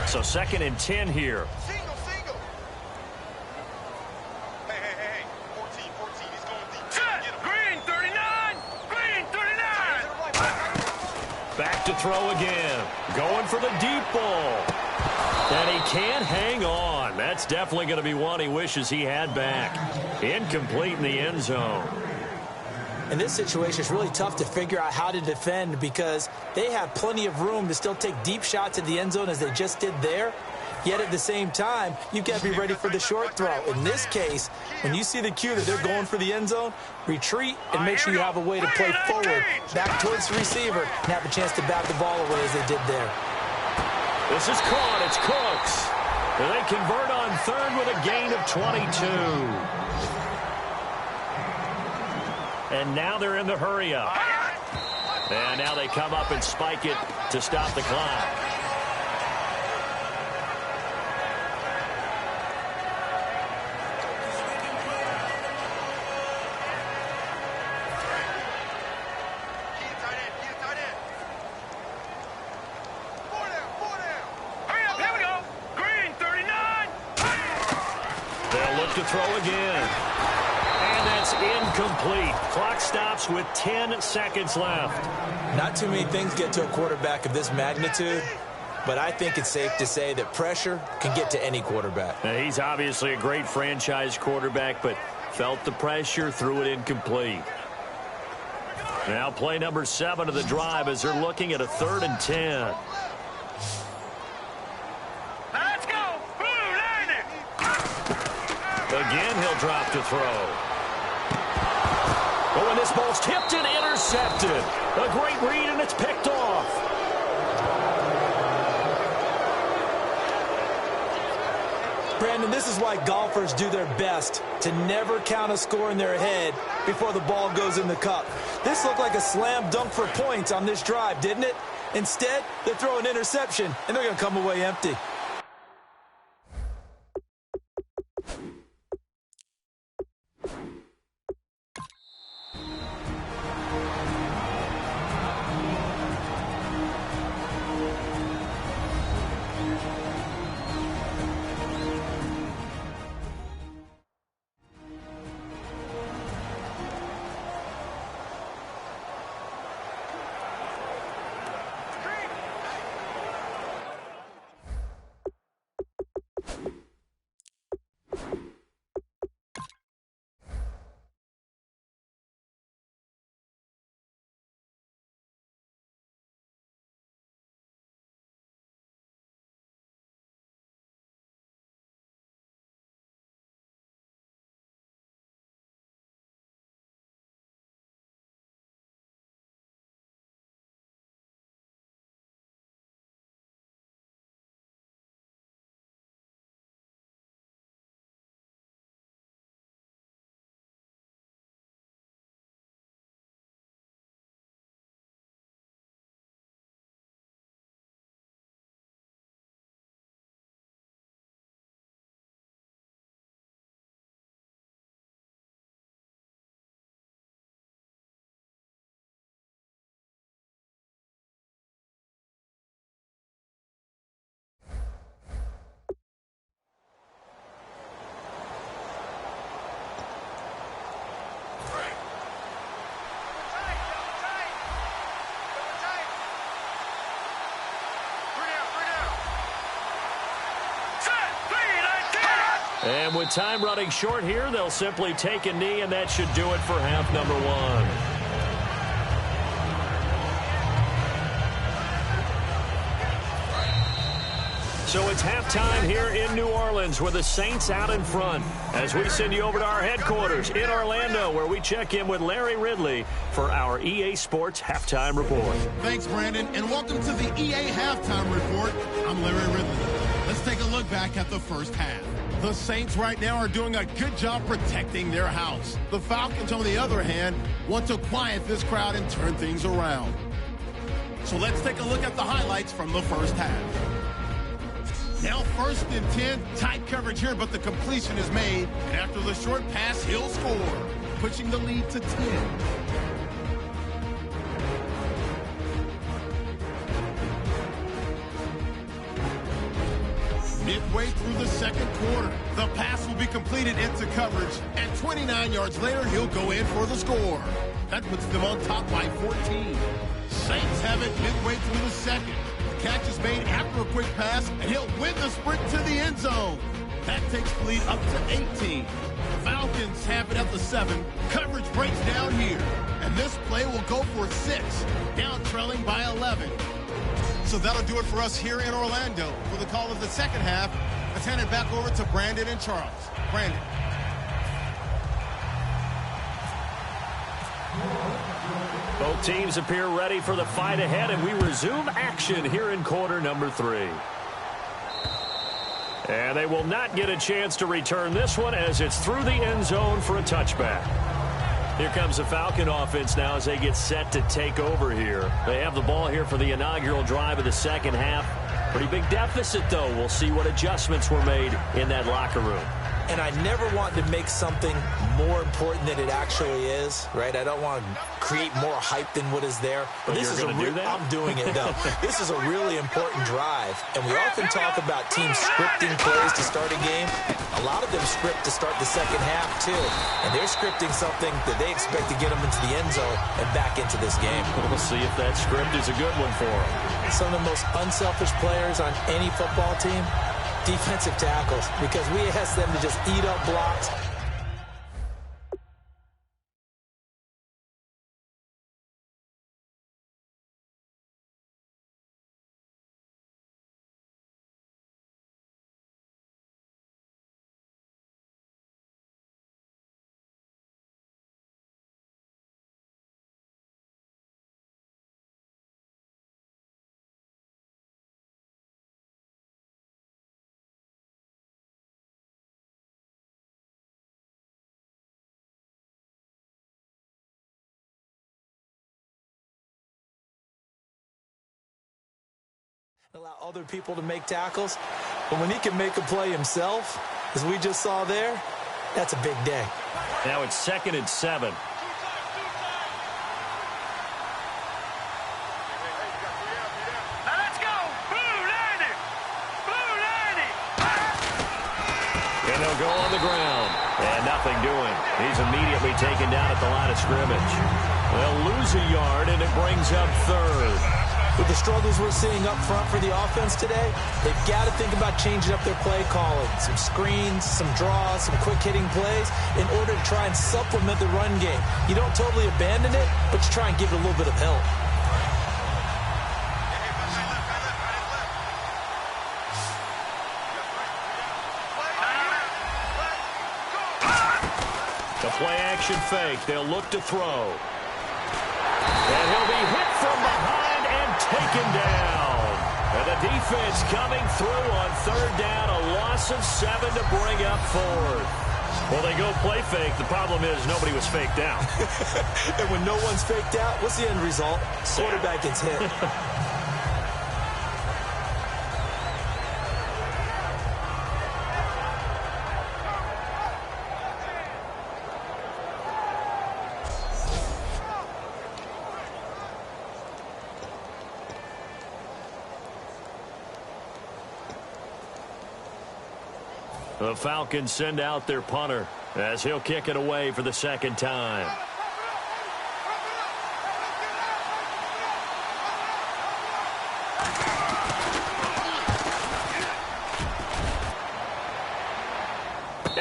So 2nd and 10 here. Single. Hey. 14. He's going deep. Set. Green 39. Back to throw again. Going for the deep ball. And he can't hang on. That's definitely going to be one he wishes he had back. Incomplete in the end zone. In this situation, it's really tough to figure out how to defend because they have plenty of room to still take deep shots at the end zone as they just did there. Yet at the same time, you've got to be ready for the short throw. In this case, when you see the cue that they're going for the end zone, retreat and make sure you have a way to play forward, back towards the receiver, and have a chance to bat the ball away as they did there. This is caught. It's Cooks. And they convert on 3rd with a gain of 22. And now they're in the hurry up. And now they come up and spike it to stop the clock. To throw again. And that's incomplete. Clock stops with 10 seconds left. Not too many things get to a quarterback of this magnitude, but I think it's safe to say that pressure can get to any quarterback. Now, he's obviously a great franchise quarterback, but felt the pressure, threw it incomplete. Now play number 7 of the drive as they're looking at a 3rd and 10. Again, he'll drop to throw. Oh, and this ball's tipped and intercepted. A great read, and it's picked off. Brandon, this is why golfers do their best to never count a score in their head before the ball goes in the cup. This looked like a slam dunk for points on this drive, didn't it? Instead, they throw an interception, and they're going to come away empty. And with time running short here, they'll simply take a knee, and that should do it for half number one. So it's halftime here in New Orleans with the Saints out in front as we send you over to our headquarters in Orlando, where we check in with Larry Ridley for our EA Sports Halftime Report. Thanks, Brandon, and welcome to the EA Halftime Report. I'm Larry Ridley. Let's take a look back at the first half. The Saints right now are doing a good job protecting their house. The Falcons, on the other hand, want to quiet this crowd and turn things around. So let's take a look at the highlights from the first half. Now 1st and 10, tight coverage here, but the completion is made. And after the short pass, he'll score, pushing the lead to 10. Midway through the second quarter, the pass will be completed into coverage, and 29 yards later, he'll go in for the score. That puts them on top by 14. Saints have it midway through the second. The catch is made after a quick pass, and he'll win the sprint to the end zone. That takes the lead up to 18. Falcons have it at the 7. Coverage breaks down here, and this play will go for 6, down trailing by 11. So that'll do it for us here in Orlando. For the call of the second half, let's hand it back over to Brandon and Charles. Brandon. Both teams appear ready for the fight ahead, and we resume action here in quarter number 3. And they will not get a chance to return this one as it's through the end zone for a touchback. Here comes the Falcon offense now as they get set to take over here. They have the ball here for the inaugural drive of the second half. Pretty big deficit, though. We'll see what adjustments were made in that locker room. And I never want to make something more important than it actually is, right? I don't want to create more hype than what is there. But this is I'm doing it, though. This is a really important drive. And we often talk about teams scripting plays to start a game. A lot of them script to start the second half, too. And they're scripting something that they expect to get them into the end zone and back into this game. We'll see if that script is a good one for them. Some of the most unselfish players on any football team, defensive tackles, because we ask them to just eat up blocks. Allow other people to make tackles, but when he can make a play himself, as we just saw there, that's a big day. Now it's 2nd and 7. Now let's go! Blue 90! Blue 90! And they'll go on the ground. And nothing doing. He's immediately taken down at the line of scrimmage. They'll lose a yard, and it brings up 3rd. With the struggles we're seeing up front for the offense today, they've got to think about changing up their play calling. Some screens, some draws, some quick-hitting plays in order to try and supplement the run game. You don't totally abandon it, but you try and give it a little bit of help. The play-action fake. They'll look to throw. And he'll be hit from behind. Taken down. And the defense coming through on 3rd down. A loss of 7 to bring up 4th. Well, they go play fake. The problem is nobody was faked out. And when no one's faked out, what's the end result? Quarterback gets hit. The Falcons send out their punter as he'll kick it away for the 2nd time.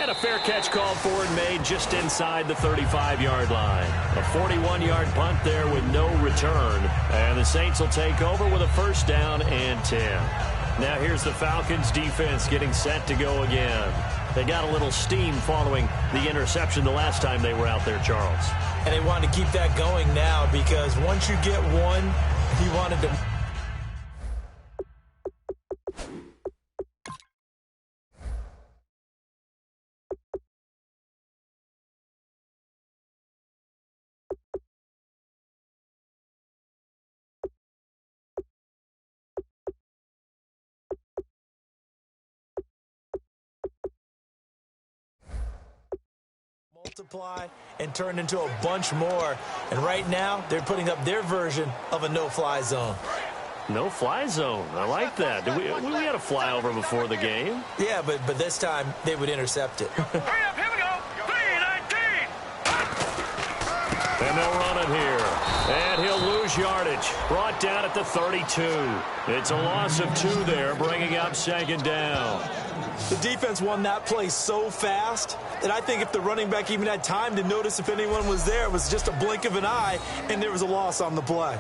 And a fair catch called for and made just inside the 35-yard line. A 41-yard punt there with no return. And the Saints will take over with a first down and 10. Now here's the Falcons defense getting set to go again. They got a little steam following the interception the last time they were out there, Charles. And they wanted to keep that going now because once you get one, he wanted to... multiply and turn into a bunch more. And right now, they're putting up their version of a no-fly zone. No-fly zone. I like that. We had a flyover before the game. Yeah, but this time they would intercept it. Hurry up, here we go. 3-19. And they'll run it here. And he'll lose yardage. Brought down at the 32. It's a loss of 2 there, bringing up second down. The defense won that play so fast that I think if the running back even had time to notice if anyone was there, it was just a blink of an eye, and there was a loss on the play.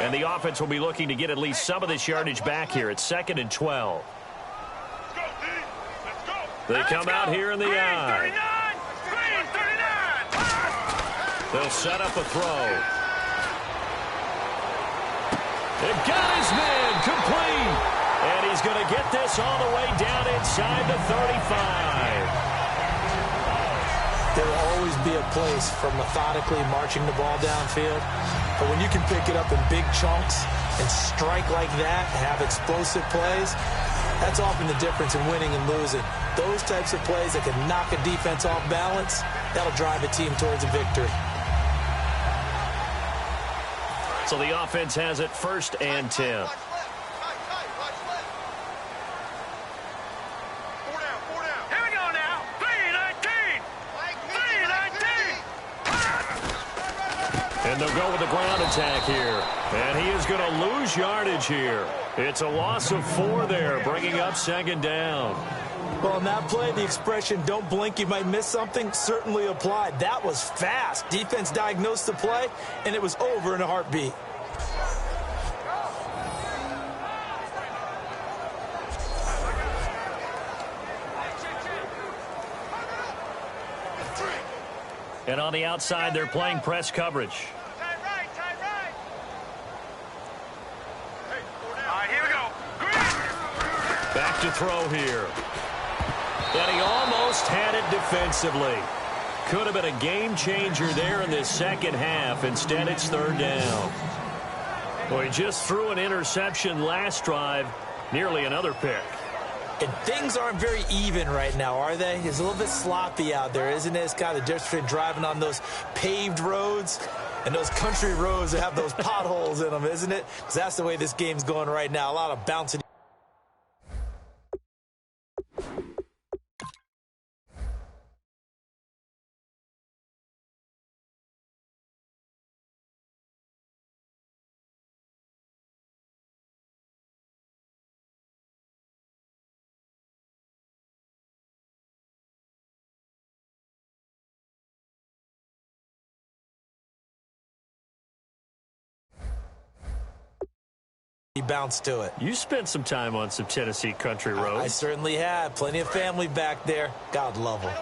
And the offense will be looking to get at least some of this yardage back here. It's 2nd and 12. They come out here in the I. They'll set up a throw. It got his man complete. And he's going to get this all the way down inside the 35. There will always be a place for methodically marching the ball downfield. But when you can pick it up in big chunks and strike like that, have explosive plays, that's often the difference in winning and losing. Those types of plays that can knock a defense off balance, that'll drive a team towards a victory. So the offense has it 1st and 10. And they'll go with the ground attack here. And he is going to lose yardage here. It's a loss of 4 there, bringing up second down. Well, in that play, the expression, don't blink, you might miss something, certainly applied. That was fast. Defense diagnosed the play, and it was over in a heartbeat. And on the outside, they're playing press coverage. Back to throw here. And he almost had it defensively. Could have been a game changer there in this second half. Instead, it's 3rd down. Well, he just threw an interception last drive. Nearly another pick. And things aren't very even right now, are they? It's a little bit sloppy out there, isn't it? It's kind of different between driving on those paved roads and those country roads that have those potholes in them, isn't it? Because that's the way this game's going right now. A lot of bouncing. Bounce to it. You spent some time on some Tennessee country roads. I certainly have. Plenty of family back there. God love them.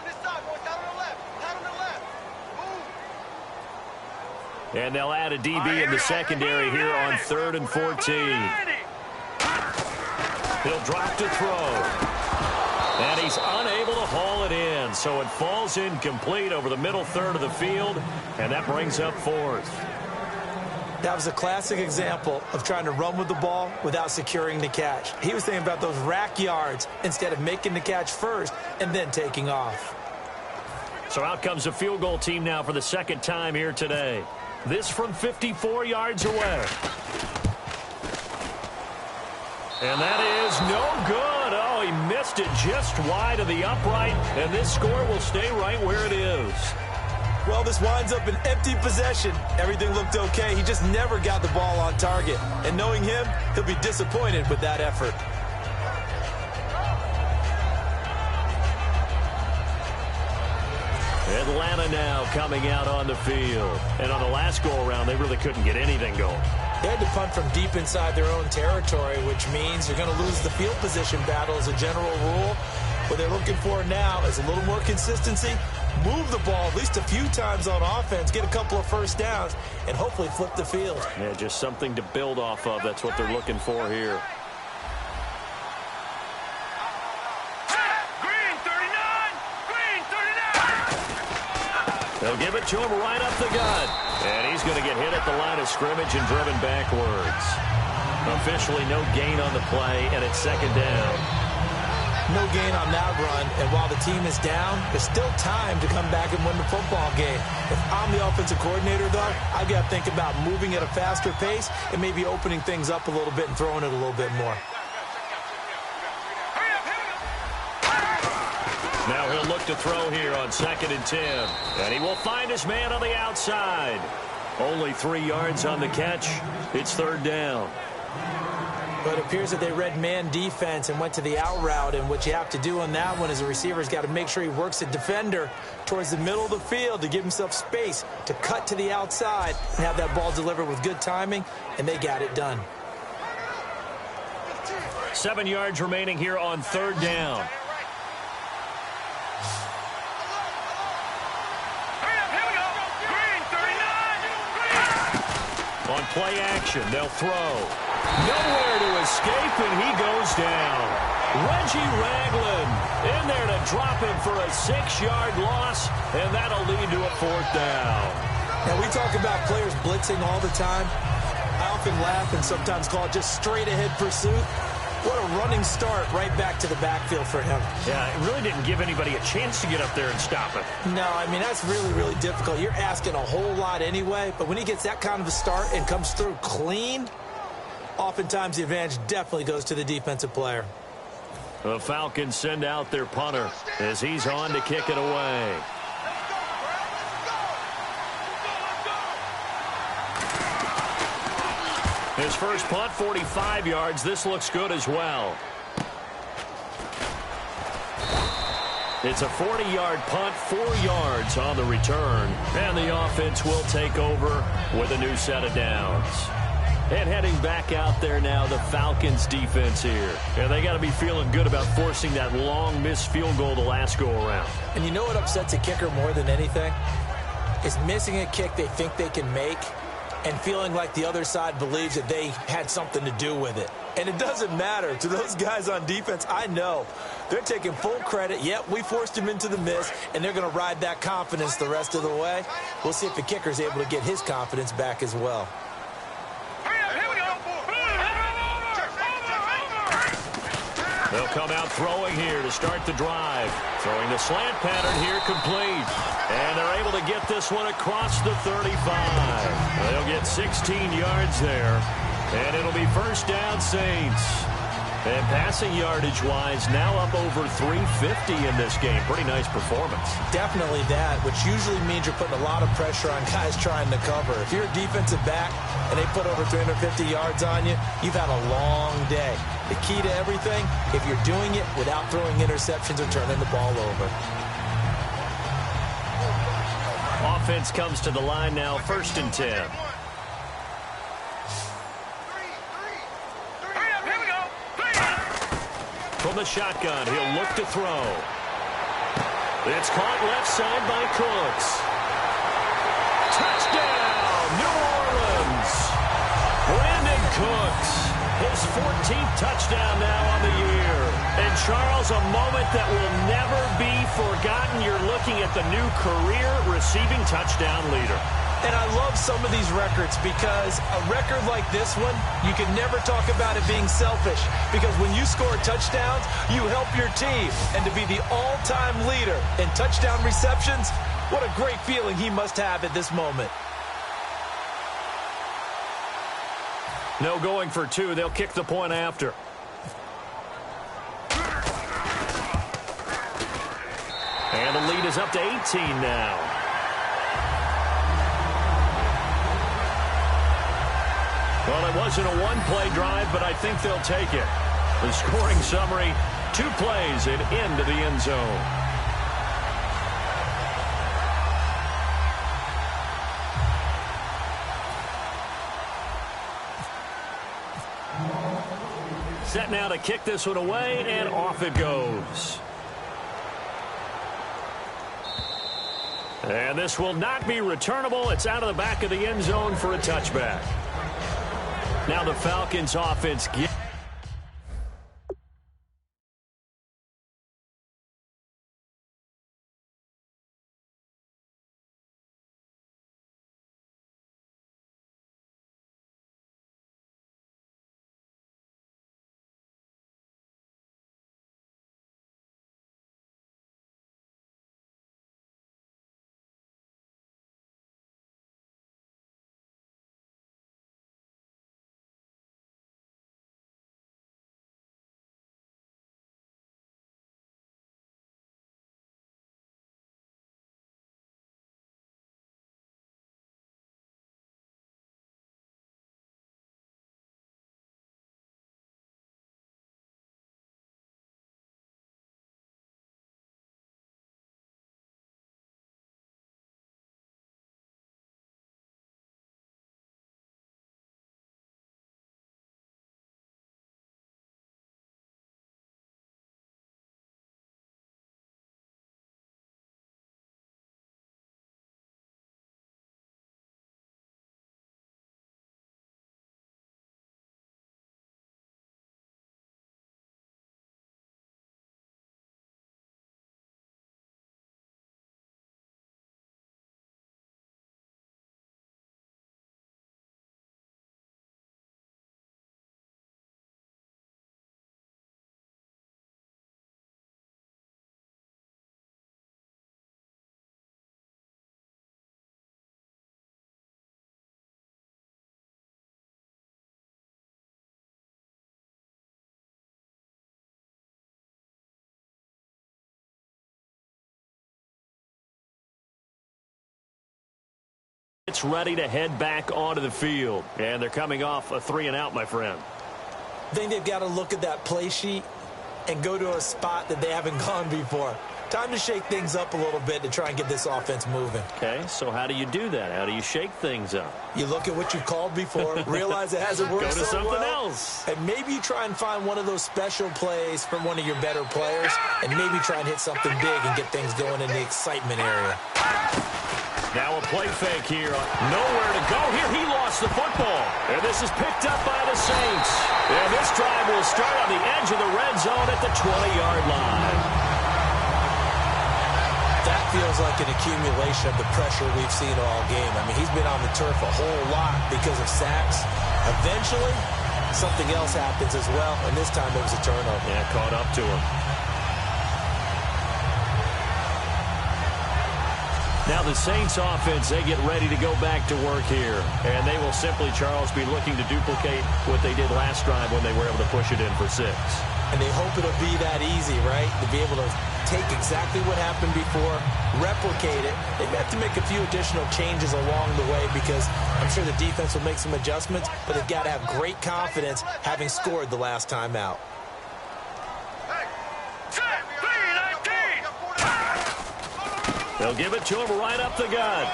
And they'll add a DB in the secondary here on 3rd and 14. He'll drop to throw. And he's unable to haul it in. So it falls incomplete over the middle third of the field. And that brings up 4th. That was a classic example of trying to run with the ball without securing the catch. He was thinking about those rack yards instead of making the catch first and then taking off. So out comes a field goal team now for the second time here today. This from 54 yards away. And that is no good. Oh, he missed it just wide of the upright, and this score will stay right where it is. Well, this winds up an empty possession. Everything looked okay. He just never got the ball on target. And knowing him, he'll be disappointed with that effort. Atlanta now coming out on the field. And on the last go-around, they really couldn't get anything going. They had to punt from deep inside their own territory, which means you're going to lose the field position battle as a general rule. What they're looking for now is a little more consistency, move the ball at least a few times on offense, get a couple of first downs, and hopefully flip the field. Yeah, just something to build off of. That's what they're looking for here. They'll give it to him right up the gut. And he's going to get hit at the line of scrimmage and driven backwards. Officially no gain on the play, and it's second down. No gain on that run, and while the team is down, there's still time to come back and win the football game. If I'm the offensive coordinator, though, I've got to think about moving at a faster pace and maybe opening things up a little bit and throwing it a little bit more. Now he'll look to throw here on 2nd and 10. And he will find his man on the outside. Only 3 yards on the catch. It's 3rd down. But it appears that they read man defense and went to the out route. And what you have to do on that one is a receiver's got to make sure he works a defender towards the middle of the field to give himself space to cut to the outside and have that ball delivered with good timing. And they got it done. 7 yards remaining here on 3rd down. On play action, they'll throw. Nowhere to escape, and he goes down. Reggie Ragland in there to drop him for a 6-yard loss, and that'll lead to a 4th down. Now, we talk about players blitzing all the time. I often laugh and sometimes call it just straight-ahead pursuit. What a running start right back to the backfield for him. Yeah, it really didn't give anybody a chance to get up there and stop it. No, I mean, that's really, really difficult. You're asking a whole lot anyway, but when he gets that kind of a start and comes through clean, oftentimes the advantage definitely goes to the defensive player. The Falcons send out their punter as he's on to kick it away. His first punt, 45 yards. This looks good as well. It's a 40-yard punt, 4 yards on the return. And the offense will take over with a new set of downs. And heading back out there now, the Falcons defense here. And they got to be feeling good about forcing that long missed field goal the last go-around. And you know what upsets a kicker more than anything? Is missing a kick they think they can make and feeling like the other side believes that they had something to do with it. And it doesn't matter. To those guys on defense, I know they're taking full credit. Yep, we forced him into the miss, and they're going to ride that confidence the rest of the way. We'll see if the kicker's able to get his confidence back as well. They'll come out throwing here to start the drive. Throwing the slant pattern here complete. And they're able to get this one across the 35. They'll get 16 yards there. And it'll be 1st down, Saints. And passing yardage-wise, now up over 350 in this game. Pretty nice performance. Definitely that, which usually means you're putting a lot of pressure on guys trying to cover. If you're a defensive back and they put over 350 yards on you, you've had a long day. The key to everything, if you're doing it without throwing interceptions or turning the ball over. Offense comes to the line now, 1st and 10. From the shotgun, he'll look to throw. It's caught left side by Cooks. Touchdown, New Orleans. Brandon Cooks, his 14th touchdown now on the year. And Charles, a moment that will never be forgotten. You're looking at the new career receiving touchdown leader. And I love some of these records because a record like this one, you can never talk about it being selfish because when you score touchdowns, you help your team. And to be the all-time leader in touchdown receptions, what a great feeling he must have at this moment. No going for 2. They'll kick the point after. is up to 18 now. Well, it wasn't a one-play drive, but I think they'll take it. The scoring summary, 2 plays and into the end zone. Set now to kick this one away, and off it goes. And this will not be returnable. It's out of the back of the end zone for a touchback. Now the Falcons offense get... It's ready to head back onto the field. And they're coming off a 3-and-out, my friend. I think they've got to look at that play sheet and go to a spot that they haven't gone before. Time to shake things up a little bit to try and get this offense moving. Okay, so how do you do that? How do you shake things up? You look at what you've called before, realize it hasn't worked so well. Go to something else. And maybe you try and find one of those special plays from one of your better players, and maybe try and hit something big and get things going in the excitement area. Now a play fake here. Nowhere to go here. He lost the football. And this is picked up by the Saints. And this drive will start on the edge of the red zone at the 20-yard line. That feels like an accumulation of the pressure we've seen all game. I mean, he's been on the turf a whole lot because of sacks. Eventually, something else happens as well, and this time it was a turnover. Yeah, caught up to him. Now the Saints offense, they get ready to go back to work here. And they will simply, Charles, be looking to duplicate what they did last drive when they were able to push it in for 6. And they hope it'll be that easy, right? To be able to take exactly what happened before, replicate it. They may have to make a few additional changes along the way because I'm sure the defense will make some adjustments, but they've got to have great confidence having scored the last time out. They'll give it to him right up the gut.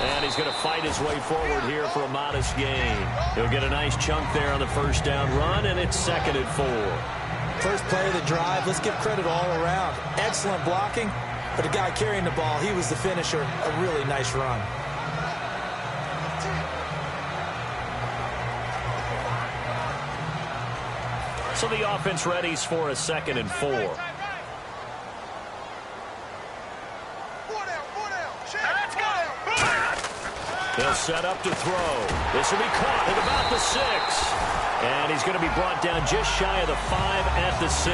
And he's going to fight his way forward here for a modest gain. He'll get a nice chunk there on the first down run, and it's 2nd and 4. First play of the drive, let's give credit all around. Excellent blocking, but the guy carrying the ball, he was the finisher. A really nice run. So the offense readies for a 2nd and 4. They'll set up to throw. This will be caught at about the 6. And he's going to be brought down just shy of the 5 at the 6.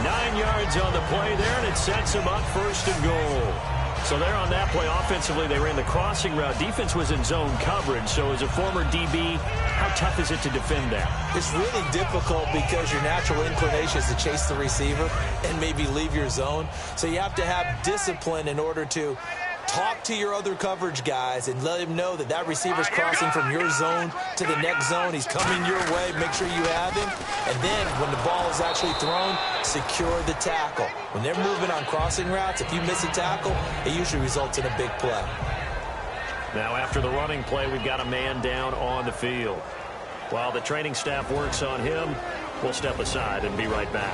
9 yards on the play there, and it sets him up 1st and goal. So there on that play, offensively, they ran the crossing route. Defense was in zone coverage. So as a former DB, how tough is it to defend that? It's really difficult because your natural inclination is to chase the receiver and maybe leave your zone. So you have to have discipline in order to talk to your other coverage guys and let him know that that receiver's crossing from your zone to the next zone. He's coming your way. Make sure you have him. And then when the ball is actually thrown, secure the tackle. When they're moving on crossing routes, if you miss a tackle, it usually results in a big play. Now after the running play, we've got a man down on the field. While the training staff works on him, we'll step aside and be right back.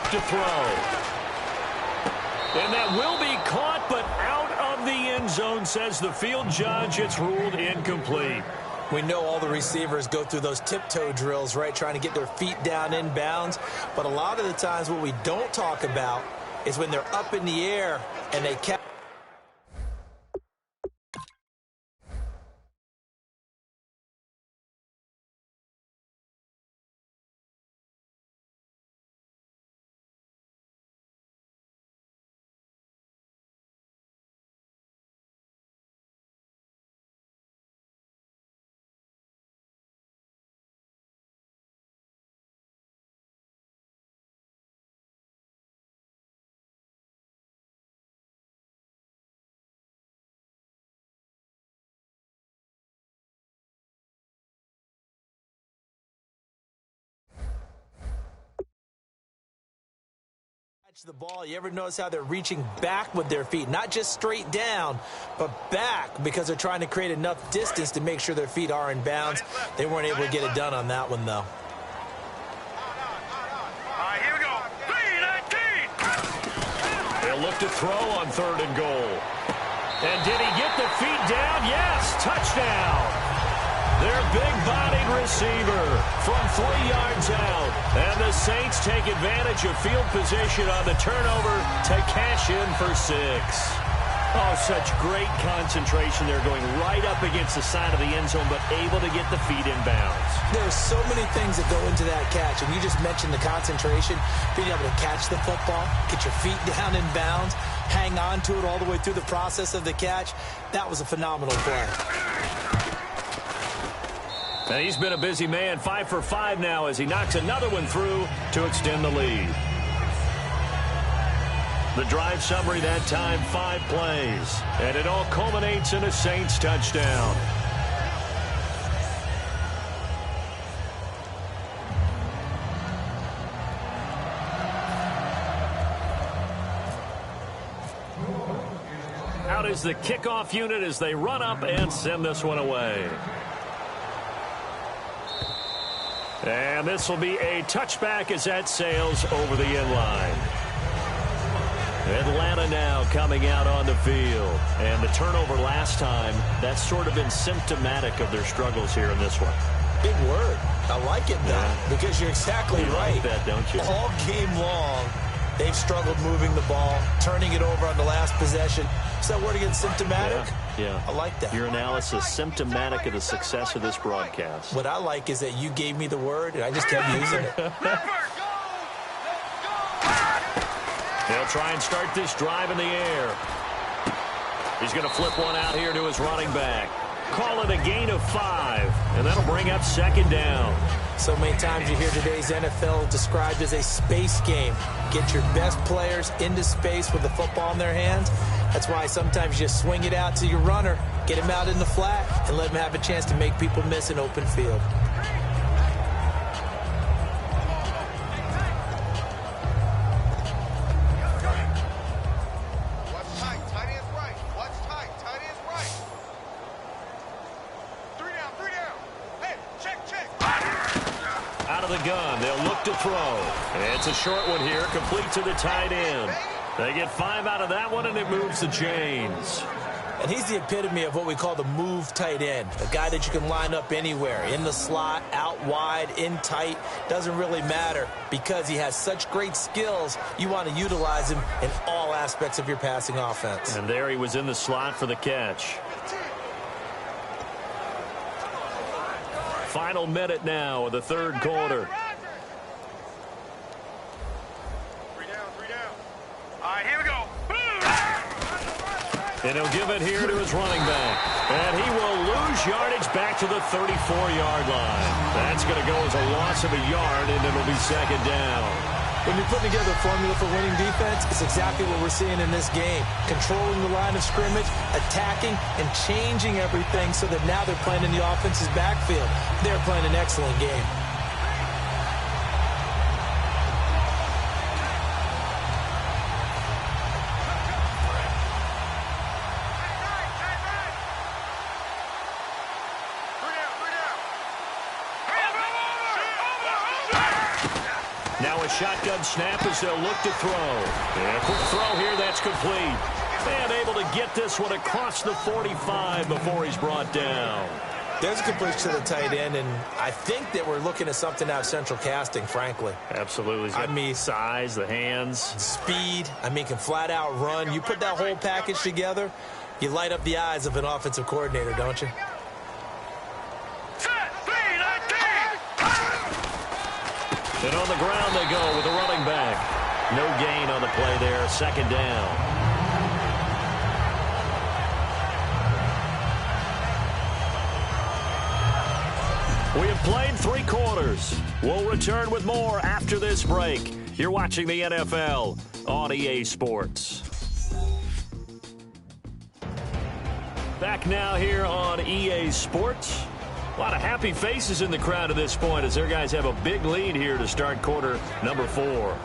To throw. And that will be caught, but out of the end zone, says the field judge. It's ruled incomplete. We know all the receivers go through those tiptoe drills, right, trying to get their feet down in bounds. But a lot of the times what we don't talk about is when they're up in the air and they catch. The ball, you ever notice how they're reaching back with their feet, not just straight down, but back, because they're trying to create enough distance to make sure their feet are in bounds. They weren't able to get it done on that one, though. All right, here we go. 3-19. They'll look to throw on 3rd and goal. And did he get the feet down? Yes, touchdown. Their big-bodied receiver from 3 yards out. And the Saints take advantage of field position on the turnover to cash in for 6. Oh, such great concentration. They're going right up against the side of the end zone, but able to get the feet in bounds. There's so many things that go into that catch, and you just mentioned the concentration, being able to catch the football, get your feet down in bounds, hang on to it all the way through the process of the catch. That was a phenomenal play. And he's been a busy man, 5 for 5 now as he knocks another one through to extend the lead. The drive summary that time, 5 plays. And it all culminates in a Saints touchdown. Out is the kickoff unit as they run up and send this one away. And this will be a touchback as that sails over the end line. Atlanta now coming out on the field. And the turnover last time, that's sort of been symptomatic of their struggles here in this one. Big word. I like it, though, because you're exactly right. You like that, don't you? All game long, they've struggled moving the ball, turning it over on the last possession. Is that word again, symptomatic? Yeah. I like that. Your analysis, symptomatic of the success of this broadcast. What I like is that you gave me the word, and I just kept using it. They'll try and start this drive in the air. He's going to flip one out here to his running back. Call it a gain of 5, and that'll bring up 2nd down. So many times you hear today's NFL described as a space game. Get your best players into space with the football in their hands. That's why sometimes you swing it out to your runner, get him out in the flat, and let him have a chance to make people miss an open field. What's tight? Tight end's right. What's tight? Tight end's right. 3 down, 3 down. Hey, check. Out of the gun, they'll look to throw. It's a short one here, complete to the tight end. They get 5 out of that one, and it moves the chains. And he's the epitome of what we call the move tight end, a guy that you can line up anywhere, in the slot, out wide, in tight, doesn't really matter because he has such great skills. You want to utilize him in all aspects of your passing offense. And there he was in the slot for the catch. Final minute now of the third quarter. All right, here we go. And he'll give it here to his running back. And he will lose yardage back to the 34-yard line. That's going to go as a loss of a yard, and it'll be second down. When you're putting together a formula for winning defense, it's exactly what we're seeing in this game. Controlling the line of scrimmage, attacking, and changing everything so that now they're playing in the offense's backfield. They're playing an excellent game. Now a shotgun snap as they'll look to throw. And a quick throw here, that's complete. And able to get this one across the 45 before he's brought down. There's a completion to the tight end, and I think that we're looking at something out of central casting, frankly. Absolutely. I mean, size, the hands. Speed, can flat out run. You put that whole package together, you light up the eyes of an offensive coordinator, don't you? And on the ground they go with the running back. No gain on the play there, second down. We have played 3 quarters. We'll return with more after this break. You're watching the NFL on EA Sports. Back now here on EA Sports. A lot of happy faces in the crowd at this point as their guys have a big lead here to start quarter number 4.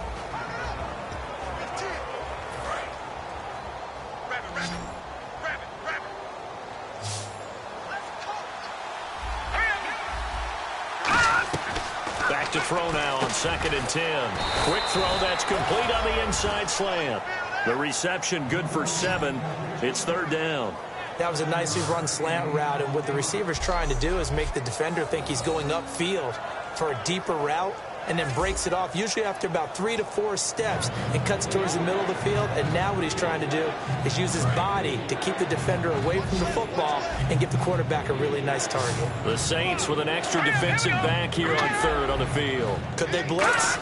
Back to throw now on 2nd and 10. Quick throw, that's complete on the inside slant. The reception good for 7. It's third down. That was a nicely run slant route, and what the receiver's trying to do is make the defender think he's going upfield for a deeper route and then breaks it off, usually after about 3 to 4 steps, and cuts towards the middle of the field. And now what he's trying to do is use his body to keep the defender away from the football and give the quarterback a really nice target. The Saints with an extra defensive back here on 3rd on the field. Could they blitz?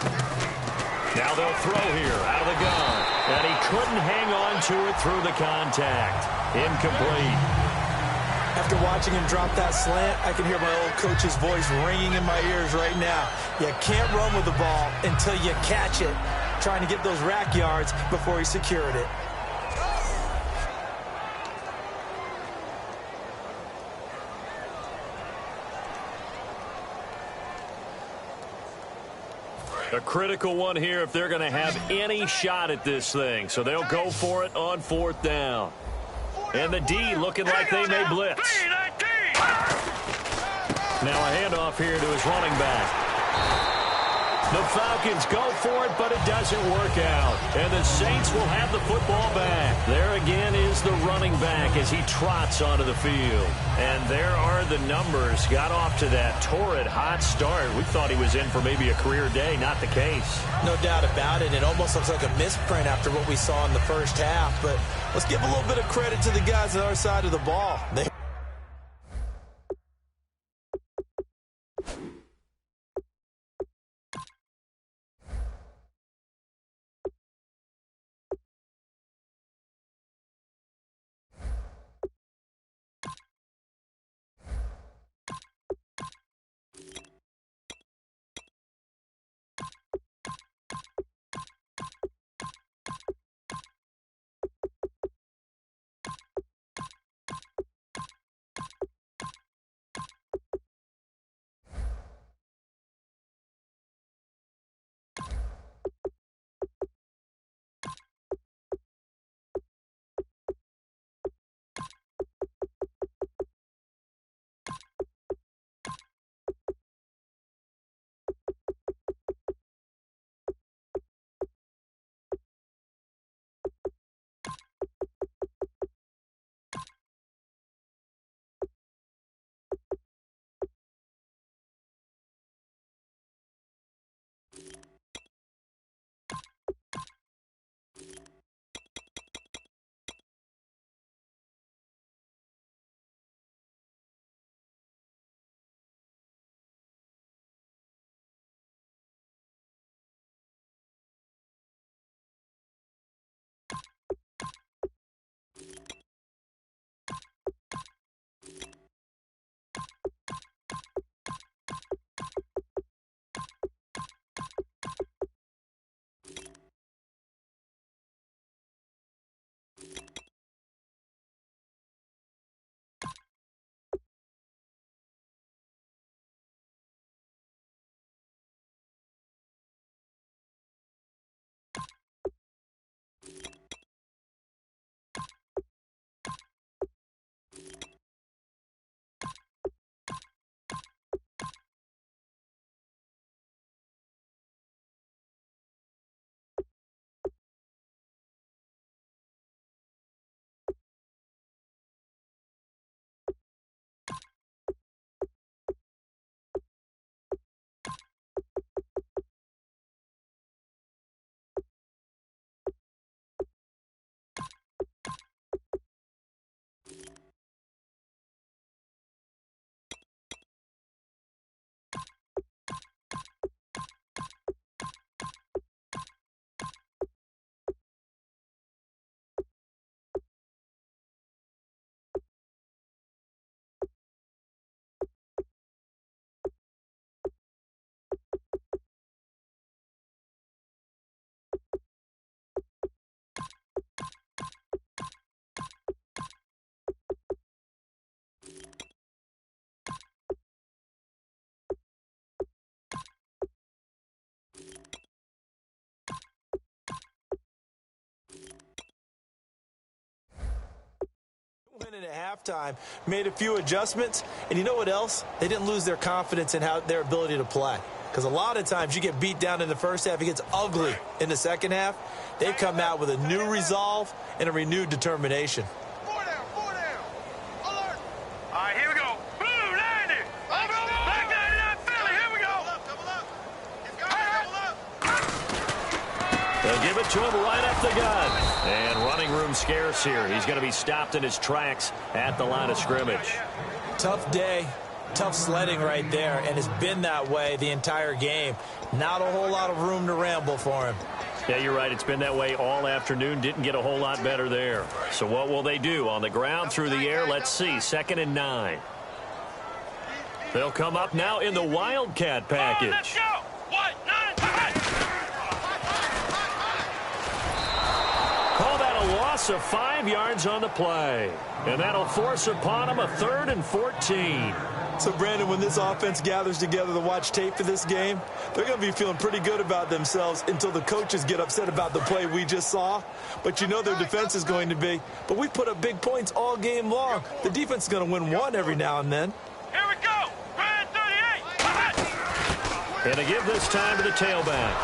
Now they'll throw here out of the gun. And he couldn't hang on to it through the contact. Incomplete. After watching him drop that slant, I can hear my old coach's voice ringing in my ears right now. You can't run with the ball until you catch it. Trying to get those rack yards before he secured it. A critical one here if they're going to have any shot at this thing. So they'll go for it on 4th down. And the D looking like they may blitz. Now a handoff here to his running back. The Falcons go for it, but it doesn't work out. And the Saints will have the football back. There again is the running back as he trots onto the field. And there are the numbers. Got off to that torrid hot start. We thought he was in for maybe a career day. Not the case. No doubt about it. It almost looks like a misprint after what we saw in the first half. But let's give a little bit of credit to the guys on our side of the ball. halftime, made a few adjustments, and you know what else? They didn't lose their confidence in their ability to play. Because a lot of times you get beat down in the first half, it gets ugly in the second half. They've come out with a new resolve and a renewed determination. Four down. Alert. All right, here we go. Blue, landed. Back 99 Philly, here we go. Double up. They'll give it to him right up the gut. And running room scarce here. He's going to be stopped in his tracks at the line of scrimmage. Tough day. Tough sledding right there, and it's been that way the entire game. Not a whole lot of room to ramble for him. Yeah, you're right. It's been that way all afternoon. Didn't get a whole lot better there. So what will they do? On the ground, through the air, let's see. 2nd and 9. They'll come up now in the Wildcat package. Let's go. What? 9. Call that a loss of 5 yards on the play. And that'll force upon them a 3rd and 14. So, Brandon, when this offense gathers together to watch tape for this game, they're going to be feeling pretty good about themselves until the coaches get upset about the play we just saw. But you know their defense is going to be. But we put up big points all game long. The defense is going to win one every now and then. Here we go. Brand 38. And they give this time to the tailback.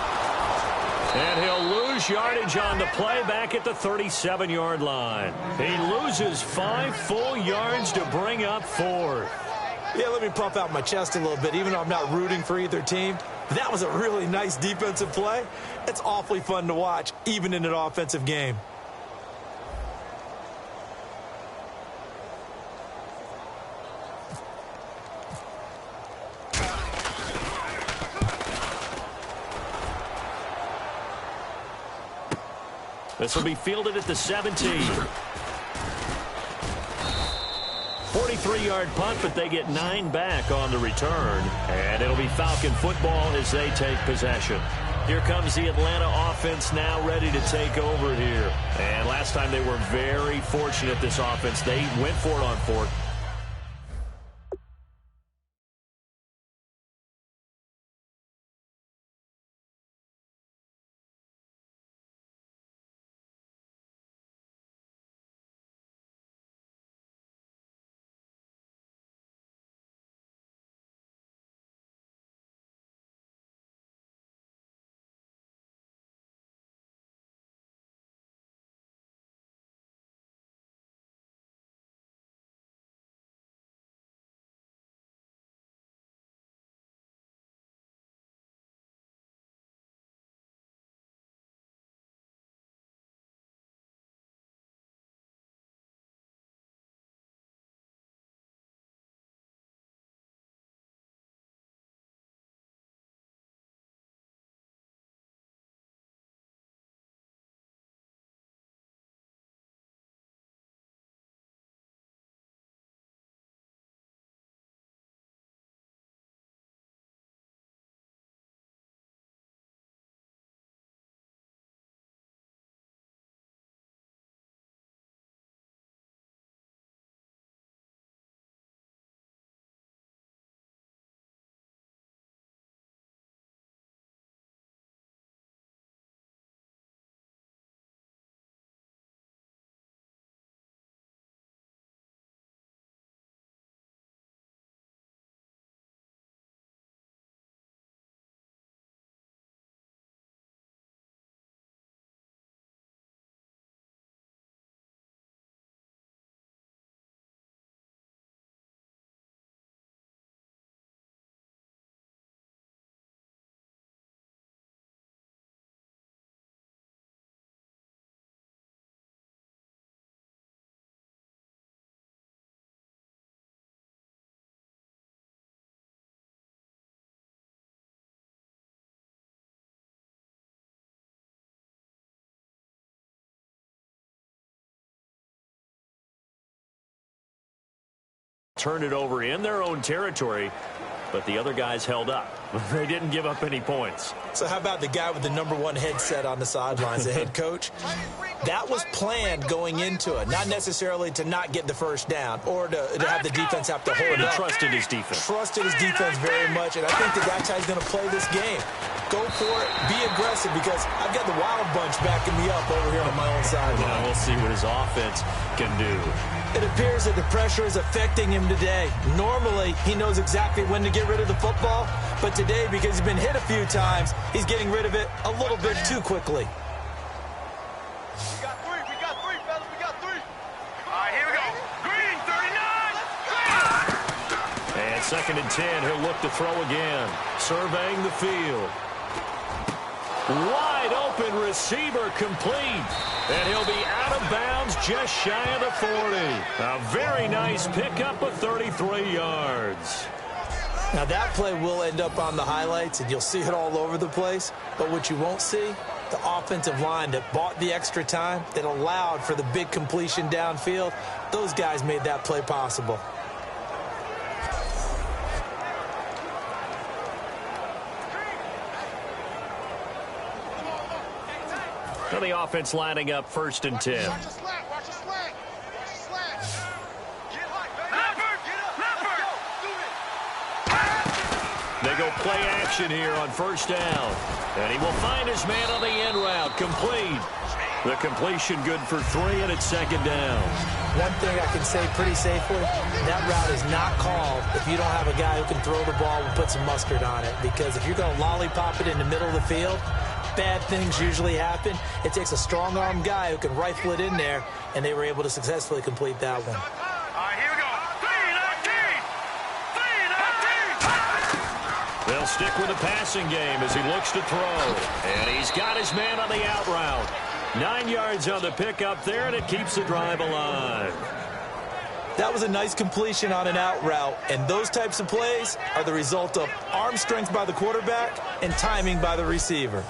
And he'll lose yardage on the play back at the 37-yard line. He loses 5 full yards to bring up 4th. Yeah, let me puff out my chest a little bit, even though I'm not rooting for either team. That was a really nice defensive play. It's awfully fun to watch, even in an offensive game. This will be fielded at the 17. 43-yard punt, but they get 9 back on the return. And it'll be Falcon football as they take possession. Here comes the Atlanta offense now ready to take over here. And last time they were very fortunate, this offense. They went for it on 4th. Turned it over in their own territory, but the other guys held up. They didn't give up any points. So how about the guy with the #1 headset on the sidelines, the head coach? That was planned going into it, not necessarily to not get the first down or to have the defense have to hold up. He trusted his defense. Trusted his defense very much, and I think that's how he's going to play this game. Go for it, be aggressive, because I've got the Wild Bunch backing me up over here on my own side. Yeah, we'll see what his offense can do. It appears that the pressure is affecting him today. Normally, he knows exactly when to get rid of the football, but today, because he's been hit a few times, he's getting rid of it a little bit too quickly. We got three, fellas, we got three. All right, here we go. Green, 39. And 2nd and 10, he'll look to throw again. Surveying the field. Wide open receiver complete. And he'll be out of bounds just shy of the 40. A very nice pickup of 33 yards. Now that play will end up on the highlights, and you'll see it all over the place. But what you won't see, the offensive line that bought the extra time, that allowed for the big completion downfield, those guys made that play possible. So the offense lining up 1st and 10. Watch the slant, watch the slant. Watch the slant. Get hot, baby. They go play action here on 1st down. And he will find his man on the end route. Complete. The completion good for 3, and it's 2nd down. One thing I can say pretty safely, that route is not called if you don't have a guy who can throw the ball and put some mustard on it. Because if you're going to lollipop it in the middle of the field, bad things usually happen. It takes a strong-arm guy who can rifle it in there, and they were able to successfully complete that one. All right, here we go. 3-19. They'll stick with the passing game as he looks to throw. And he's got his man on the out route. 9 yards on the pickup there, and it keeps the drive alive. That was a nice completion on an out route, and those types of plays are the result of arm strength by the quarterback and timing by the receiver.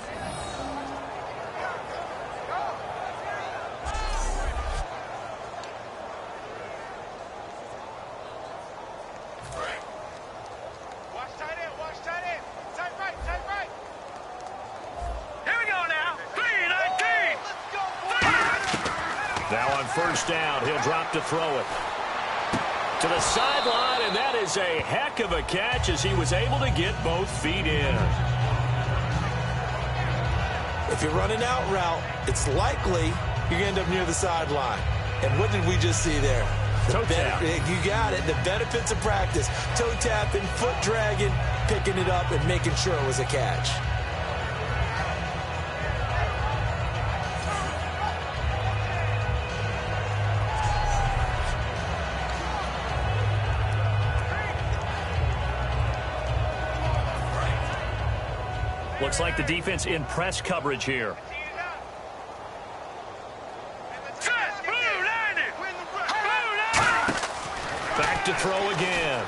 Now on 1st down, he'll drop to throw it. To the sideline, and that is a heck of a catch as he was able to get both feet in. If you're running out route, it's likely you're going to end up near the sideline. And what did we just see there? Toe tap. You got it. The benefits of practice. Toe tapping, foot dragging, picking it up, and making sure it was a catch. Looks like the defense in press coverage here. Back to throw again.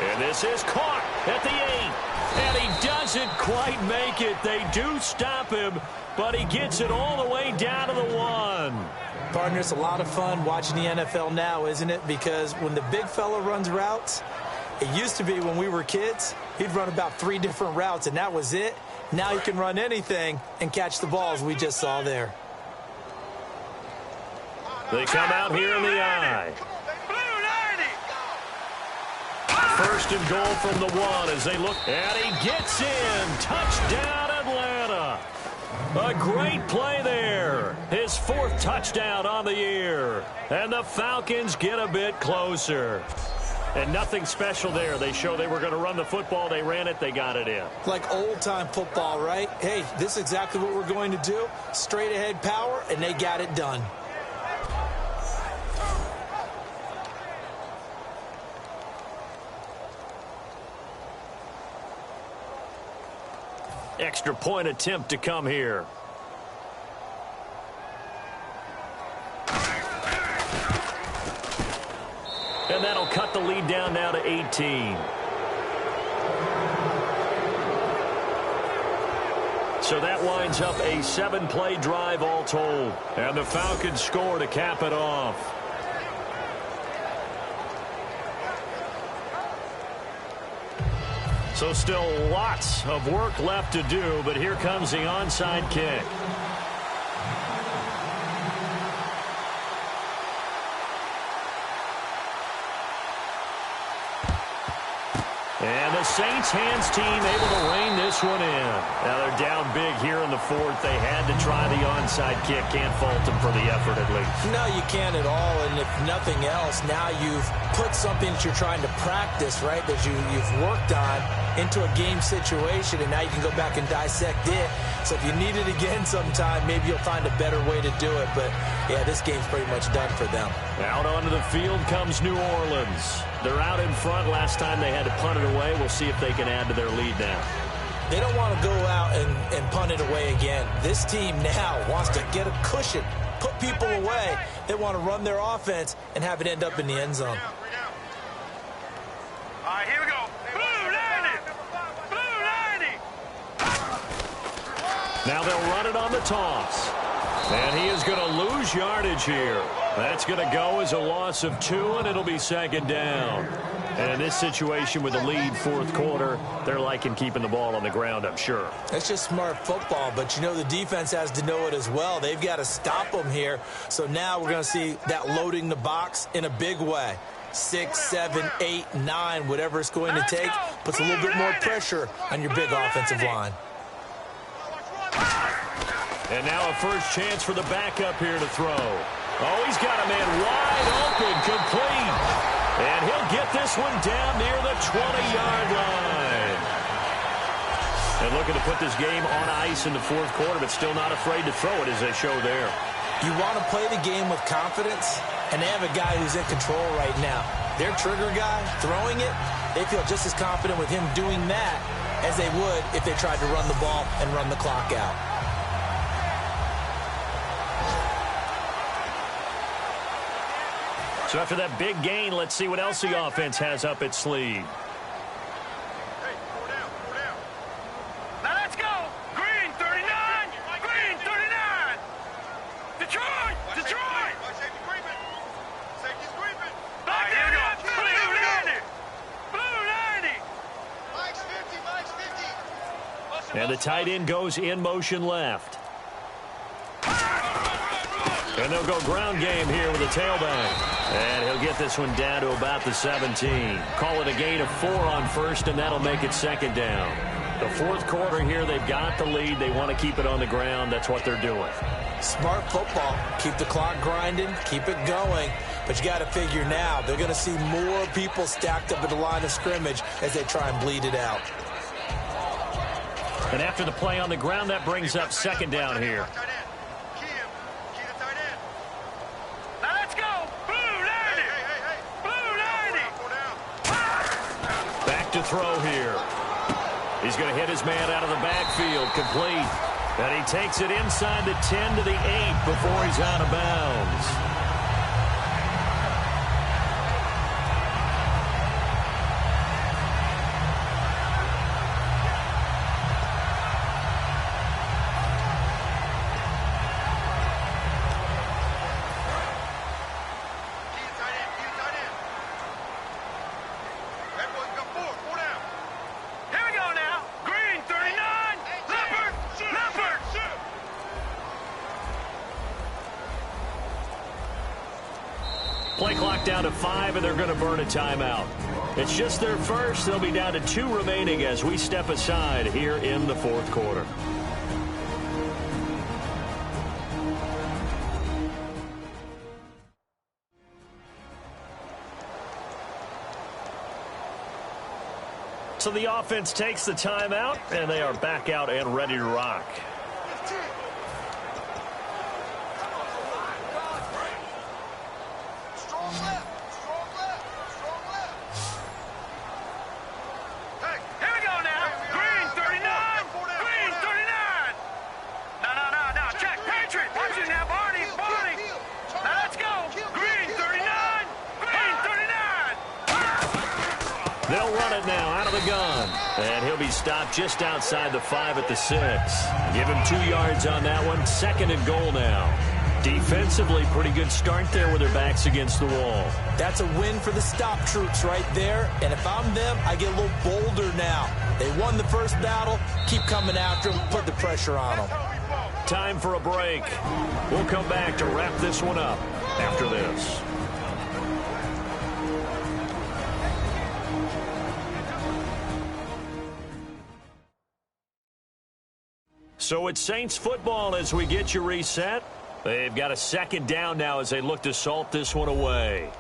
And this is caught at the 8. And he doesn't quite make it. They do stop him, but he gets it all the way down to the 1. Partner, it's a lot of fun watching the NFL now, isn't it? Because when the big fella runs routes, it used to be when we were kids, he'd run about 3 different routes, and that was it. Now he can run anything and catch the balls we just saw there. They come out here in the I. 1st and goal from the 1 as they look. And he gets in. Touchdown, Atlanta. A great play there. His 4th touchdown on the year. And the Falcons get a bit closer. And nothing special there. They show they were going to run the football. They ran it. They got it in. Like old-time football, right? Hey, this is exactly what we're going to do. Straight-ahead power, and they got it done. Extra point attempt to come here. And that'll cut the lead down now to 18. So that winds up a 7-play drive all told. And the Falcons score to cap it off. So still lots of work left to do, but here comes the onside kick. And the Saints hands team able to rein this one in. Now they're down big here in the fourth. They had to try the onside kick. Can't fault them for the effort at least. No, you can't at all. And if nothing else, now you've put something that you're trying to practice, right, that you've worked on into a game situation, and now you can go back and dissect it. So if you need it again sometime, maybe you'll find a better way to do it. But, yeah, this game's pretty much done for them. Out onto the field comes New Orleans. They're out in front. Last time they had to punt it away. We'll see if they can add to their lead now. They don't want to go out and punt it away again. This team now wants to get a cushion, put people away. They want to run their offense and have it end up in the end zone. All right, here we go. Blue 90. Blue 90. Now they'll run it on the toss. And he is going to lose yardage here. That's going to go as a loss of 2, and it'll be second down. And in this situation with the lead fourth quarter, they're liking keeping the ball on the ground, I'm sure. That's just smart football, but, you know, the defense has to know it as well. They've got to stop them here. So now we're going to see that loading the box in a big way. 6, 7, 8, 9, whatever it's going to take, puts a little bit more pressure on your big offensive line. And now a first chance for the backup here to throw. Oh, he's got a man wide open, complete. And he'll get this one down near the 20-yard line. And looking to put this game on ice in the fourth quarter, but still not afraid to throw it as they show there. You want to play the game with confidence, and they have a guy who's in control right now. Their trigger guy, throwing it, they feel just as confident with him doing that as they would if they tried to run the ball and run the clock out. So after that big gain, let's see what else the offense has up its sleeve. Hey, 4 down, 4 down. Now let's go. Green 39. Green 39. Detroit. Detroit. Safety creeping. Safety's creeping. Back here we go. Blue 90. Blue 90. Mike's 50. Mike's 50. And the tight end goes in motion left. And they'll go ground game here with a tailback. And he'll get this one down to about the 17. Call it a gain of 4 on first, and that'll make it second down. The fourth quarter here, they've got the lead. They want to keep it on the ground. That's what they're doing. Smart football. Keep the clock grinding. Keep it going. But you got to figure now, they're going to see more people stacked up at the line of scrimmage as they try and bleed it out. And after the play on the ground, that brings up second down here. To throw here. He's going to hit his man out of the backfield, complete. And he takes it inside the 10 to the 8 before he's out of bounds. Play clock down to 5, and they're going to burn a timeout. It's just their first. They'll be down to 2 remaining as we step aside here in the fourth quarter. So the offense takes the timeout, and they are back out and ready to rock. They'll run it now out of the gun. And he'll be stopped just outside the 5 at the 6. Give him 2 yards on that one. Second and goal now. Defensively, pretty good start there with their backs against the wall. That's a win for the stop troops right there. And if I'm them, I get a little bolder now. They won the first battle. Keep coming after them. Put the pressure on them. Time for a break. We'll come back to wrap this one up after this. So it's Saints football as we get you reset. They've got a second down now as they look to salt this one away.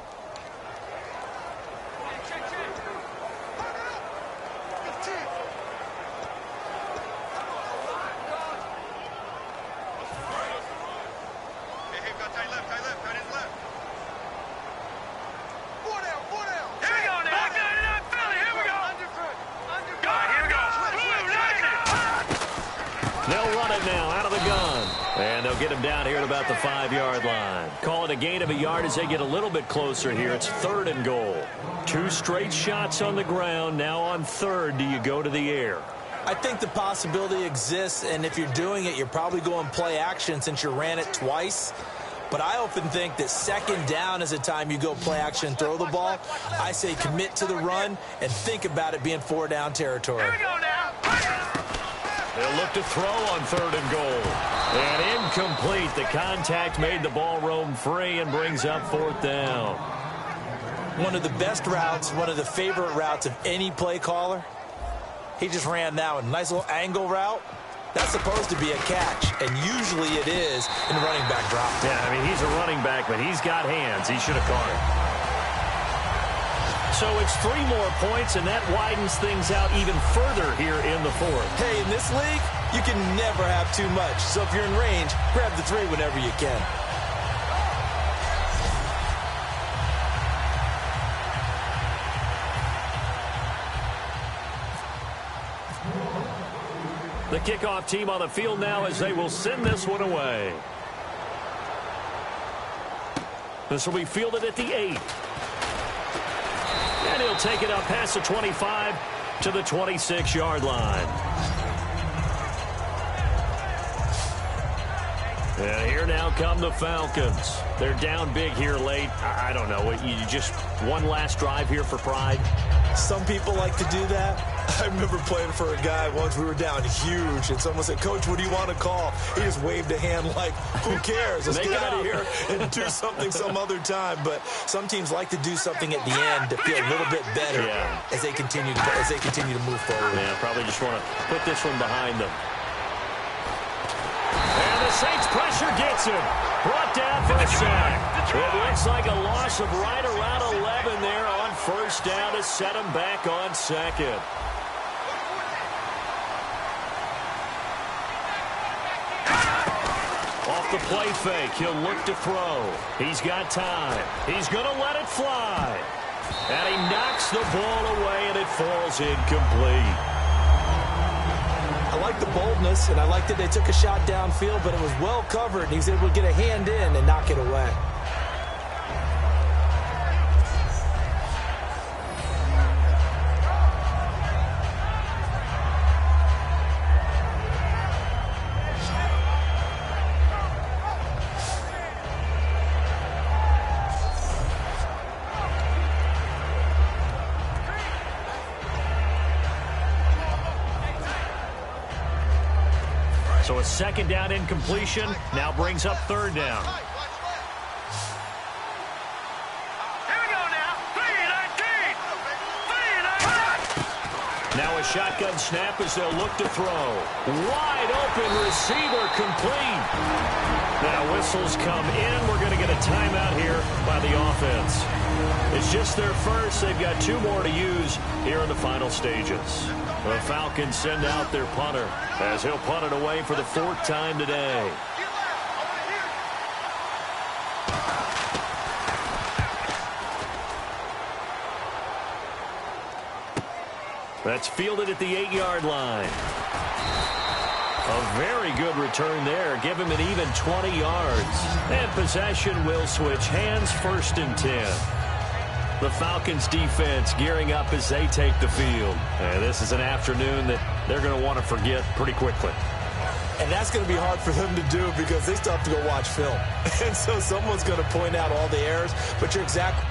They'll run it now out of the gun. And they'll get him down here at about the 5-yard line. Call it a gain of a yard as they get a little bit closer here. It's 3rd and goal. 2 straight shots on the ground. Now on 3rd, do you go to the air? I think the possibility exists, and if you're doing it, you're probably going play action since you ran it twice. But I often think that 2nd down is the time you go play action and throw the ball. I say commit to the run and think about it being 4-down territory. Here we go now. They'll look to throw on 3rd and goal. And incomplete. The contact made the ball roam free and brings up 4th down. One of the best routes, one of the favorite routes of any play caller. He just ran that one. Nice little angle route. That's supposed to be a catch, and usually it is in running back drop. Yeah, I mean, he's a running back, but he's got hands. He should have caught it. So it's 3 more points, and that widens things out even further here in the 4th. Hey, in this league, you can never have too much. So if you're in range, grab the 3 whenever you can. The kickoff team on the field now as they will send this one away. This will be fielded at the 8. And he'll take it up past the 25 to the 26-yard line. And here now come the Falcons. They're down big here late. I don't know. You just one last drive here for pride? Some people like to do that. I remember playing for a guy once. We were down huge, and someone said, "Coach, what do you want to call?" He just waved a hand like, "Who cares? Let's get out of here and do something some other time." But some teams like to do something at the end to feel a little bit better as they continue to move forward. Yeah, probably just want to put this one behind them. And the Saints pressure gets him. Brought down for a sack. It looks like a loss of right around 11 there on 1st down to set him back on 2nd. Off the play fake, he'll look to throw. He's got time. He's going to let it fly. And he knocks the ball away, and it falls incomplete. I like the boldness, and I like that they took a shot downfield, but it was well covered. He was able to get a hand in and knock it away. So a 2nd down incompletion now brings up 3rd down. Here we go now. 3-19. 3-19. Now a shotgun snap as they'll look to throw. Wide open receiver complete. Now whistles come in. We're going to get a timeout here by the offense. It's just their first. They've got 2 more to use here in the final stages. The Falcons send out their punter as he'll punt it away for the 4th time today. That's fielded at the 8-yard line. A very good return there. Give him an even 20 yards. And possession will switch hands, 1st and 10. The Falcons defense gearing up as they take the field. And this is an afternoon that they're going to want to forget pretty quickly. And that's going to be hard for them to do because they still have to go watch film. And so someone's going to point out all the errors. But you're exactly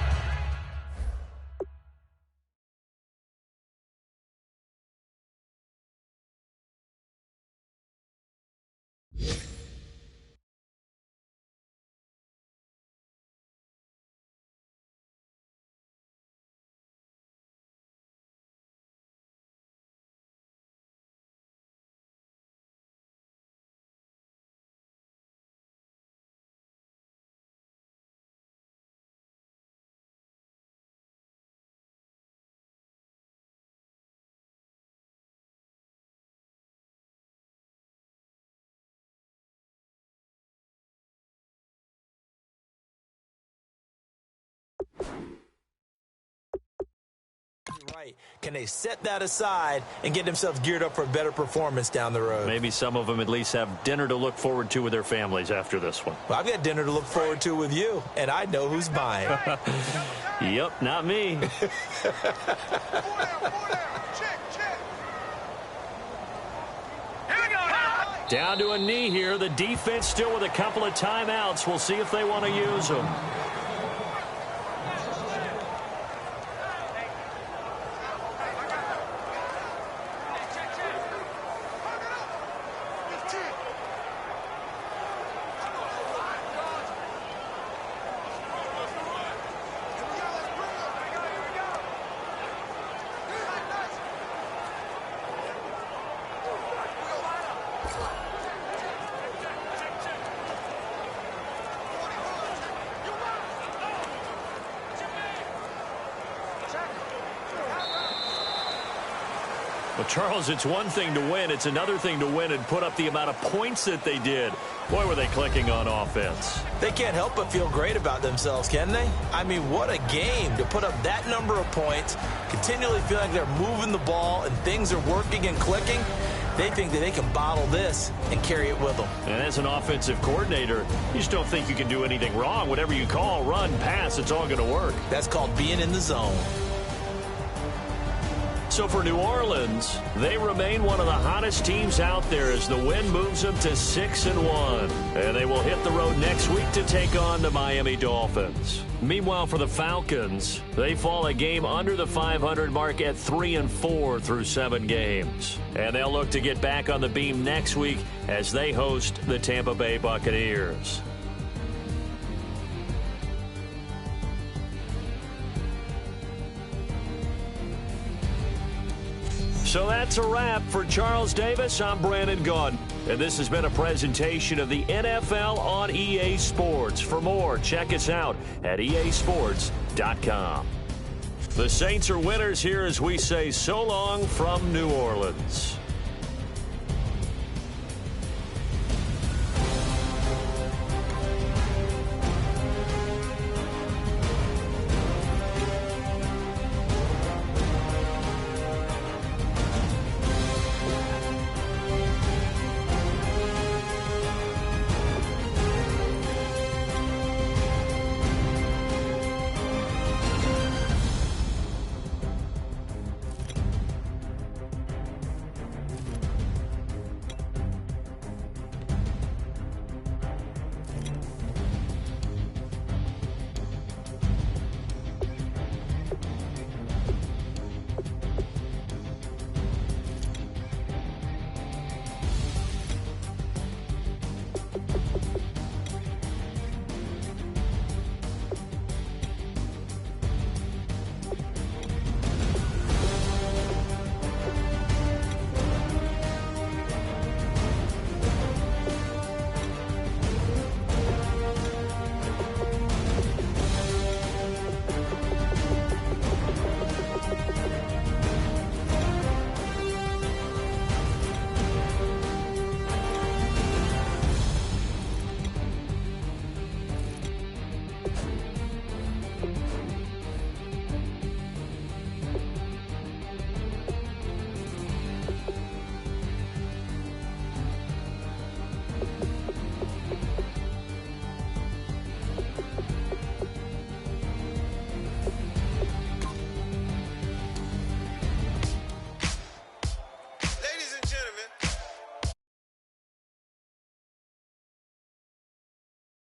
right. Can they set that aside and get themselves geared up for a better performance down the road? Maybe some of them at least have dinner to look forward to with their families after this one. Well, I've got dinner to look forward to with you, and I know who's buying. Yep, not me. Down to a knee here. The defense still with a couple of timeouts. We'll see if they want to use them. Well, Charles, it's one thing to win. It's another thing to win and put up the amount of points that they did. Boy, were they clicking on offense. They can't help but feel great about themselves, can they? I mean, what a game to put up that number of points, continually feel like they're moving the ball and things are working and clicking. They think that they can bottle this and carry it with them. And as an offensive coordinator, you just don't think you can do anything wrong. Whatever you call, run, pass, it's all going to work. That's called being in the zone. So for New Orleans, they remain one of the hottest teams out there as the win moves them to 6-1. And they will hit the road next week to take on the Miami Dolphins. Meanwhile, for the Falcons, they fall a game under the 500 mark at 3-4 through 7 games. And they'll look to get back on the beam next week as they host the Tampa Bay Buccaneers. So that's a wrap. For Charles Davis, I'm Brandon Gunn. And this has been a presentation of the NFL on EA Sports. For more, check us out at easports.com. The Saints are winners here as we say so long from New Orleans.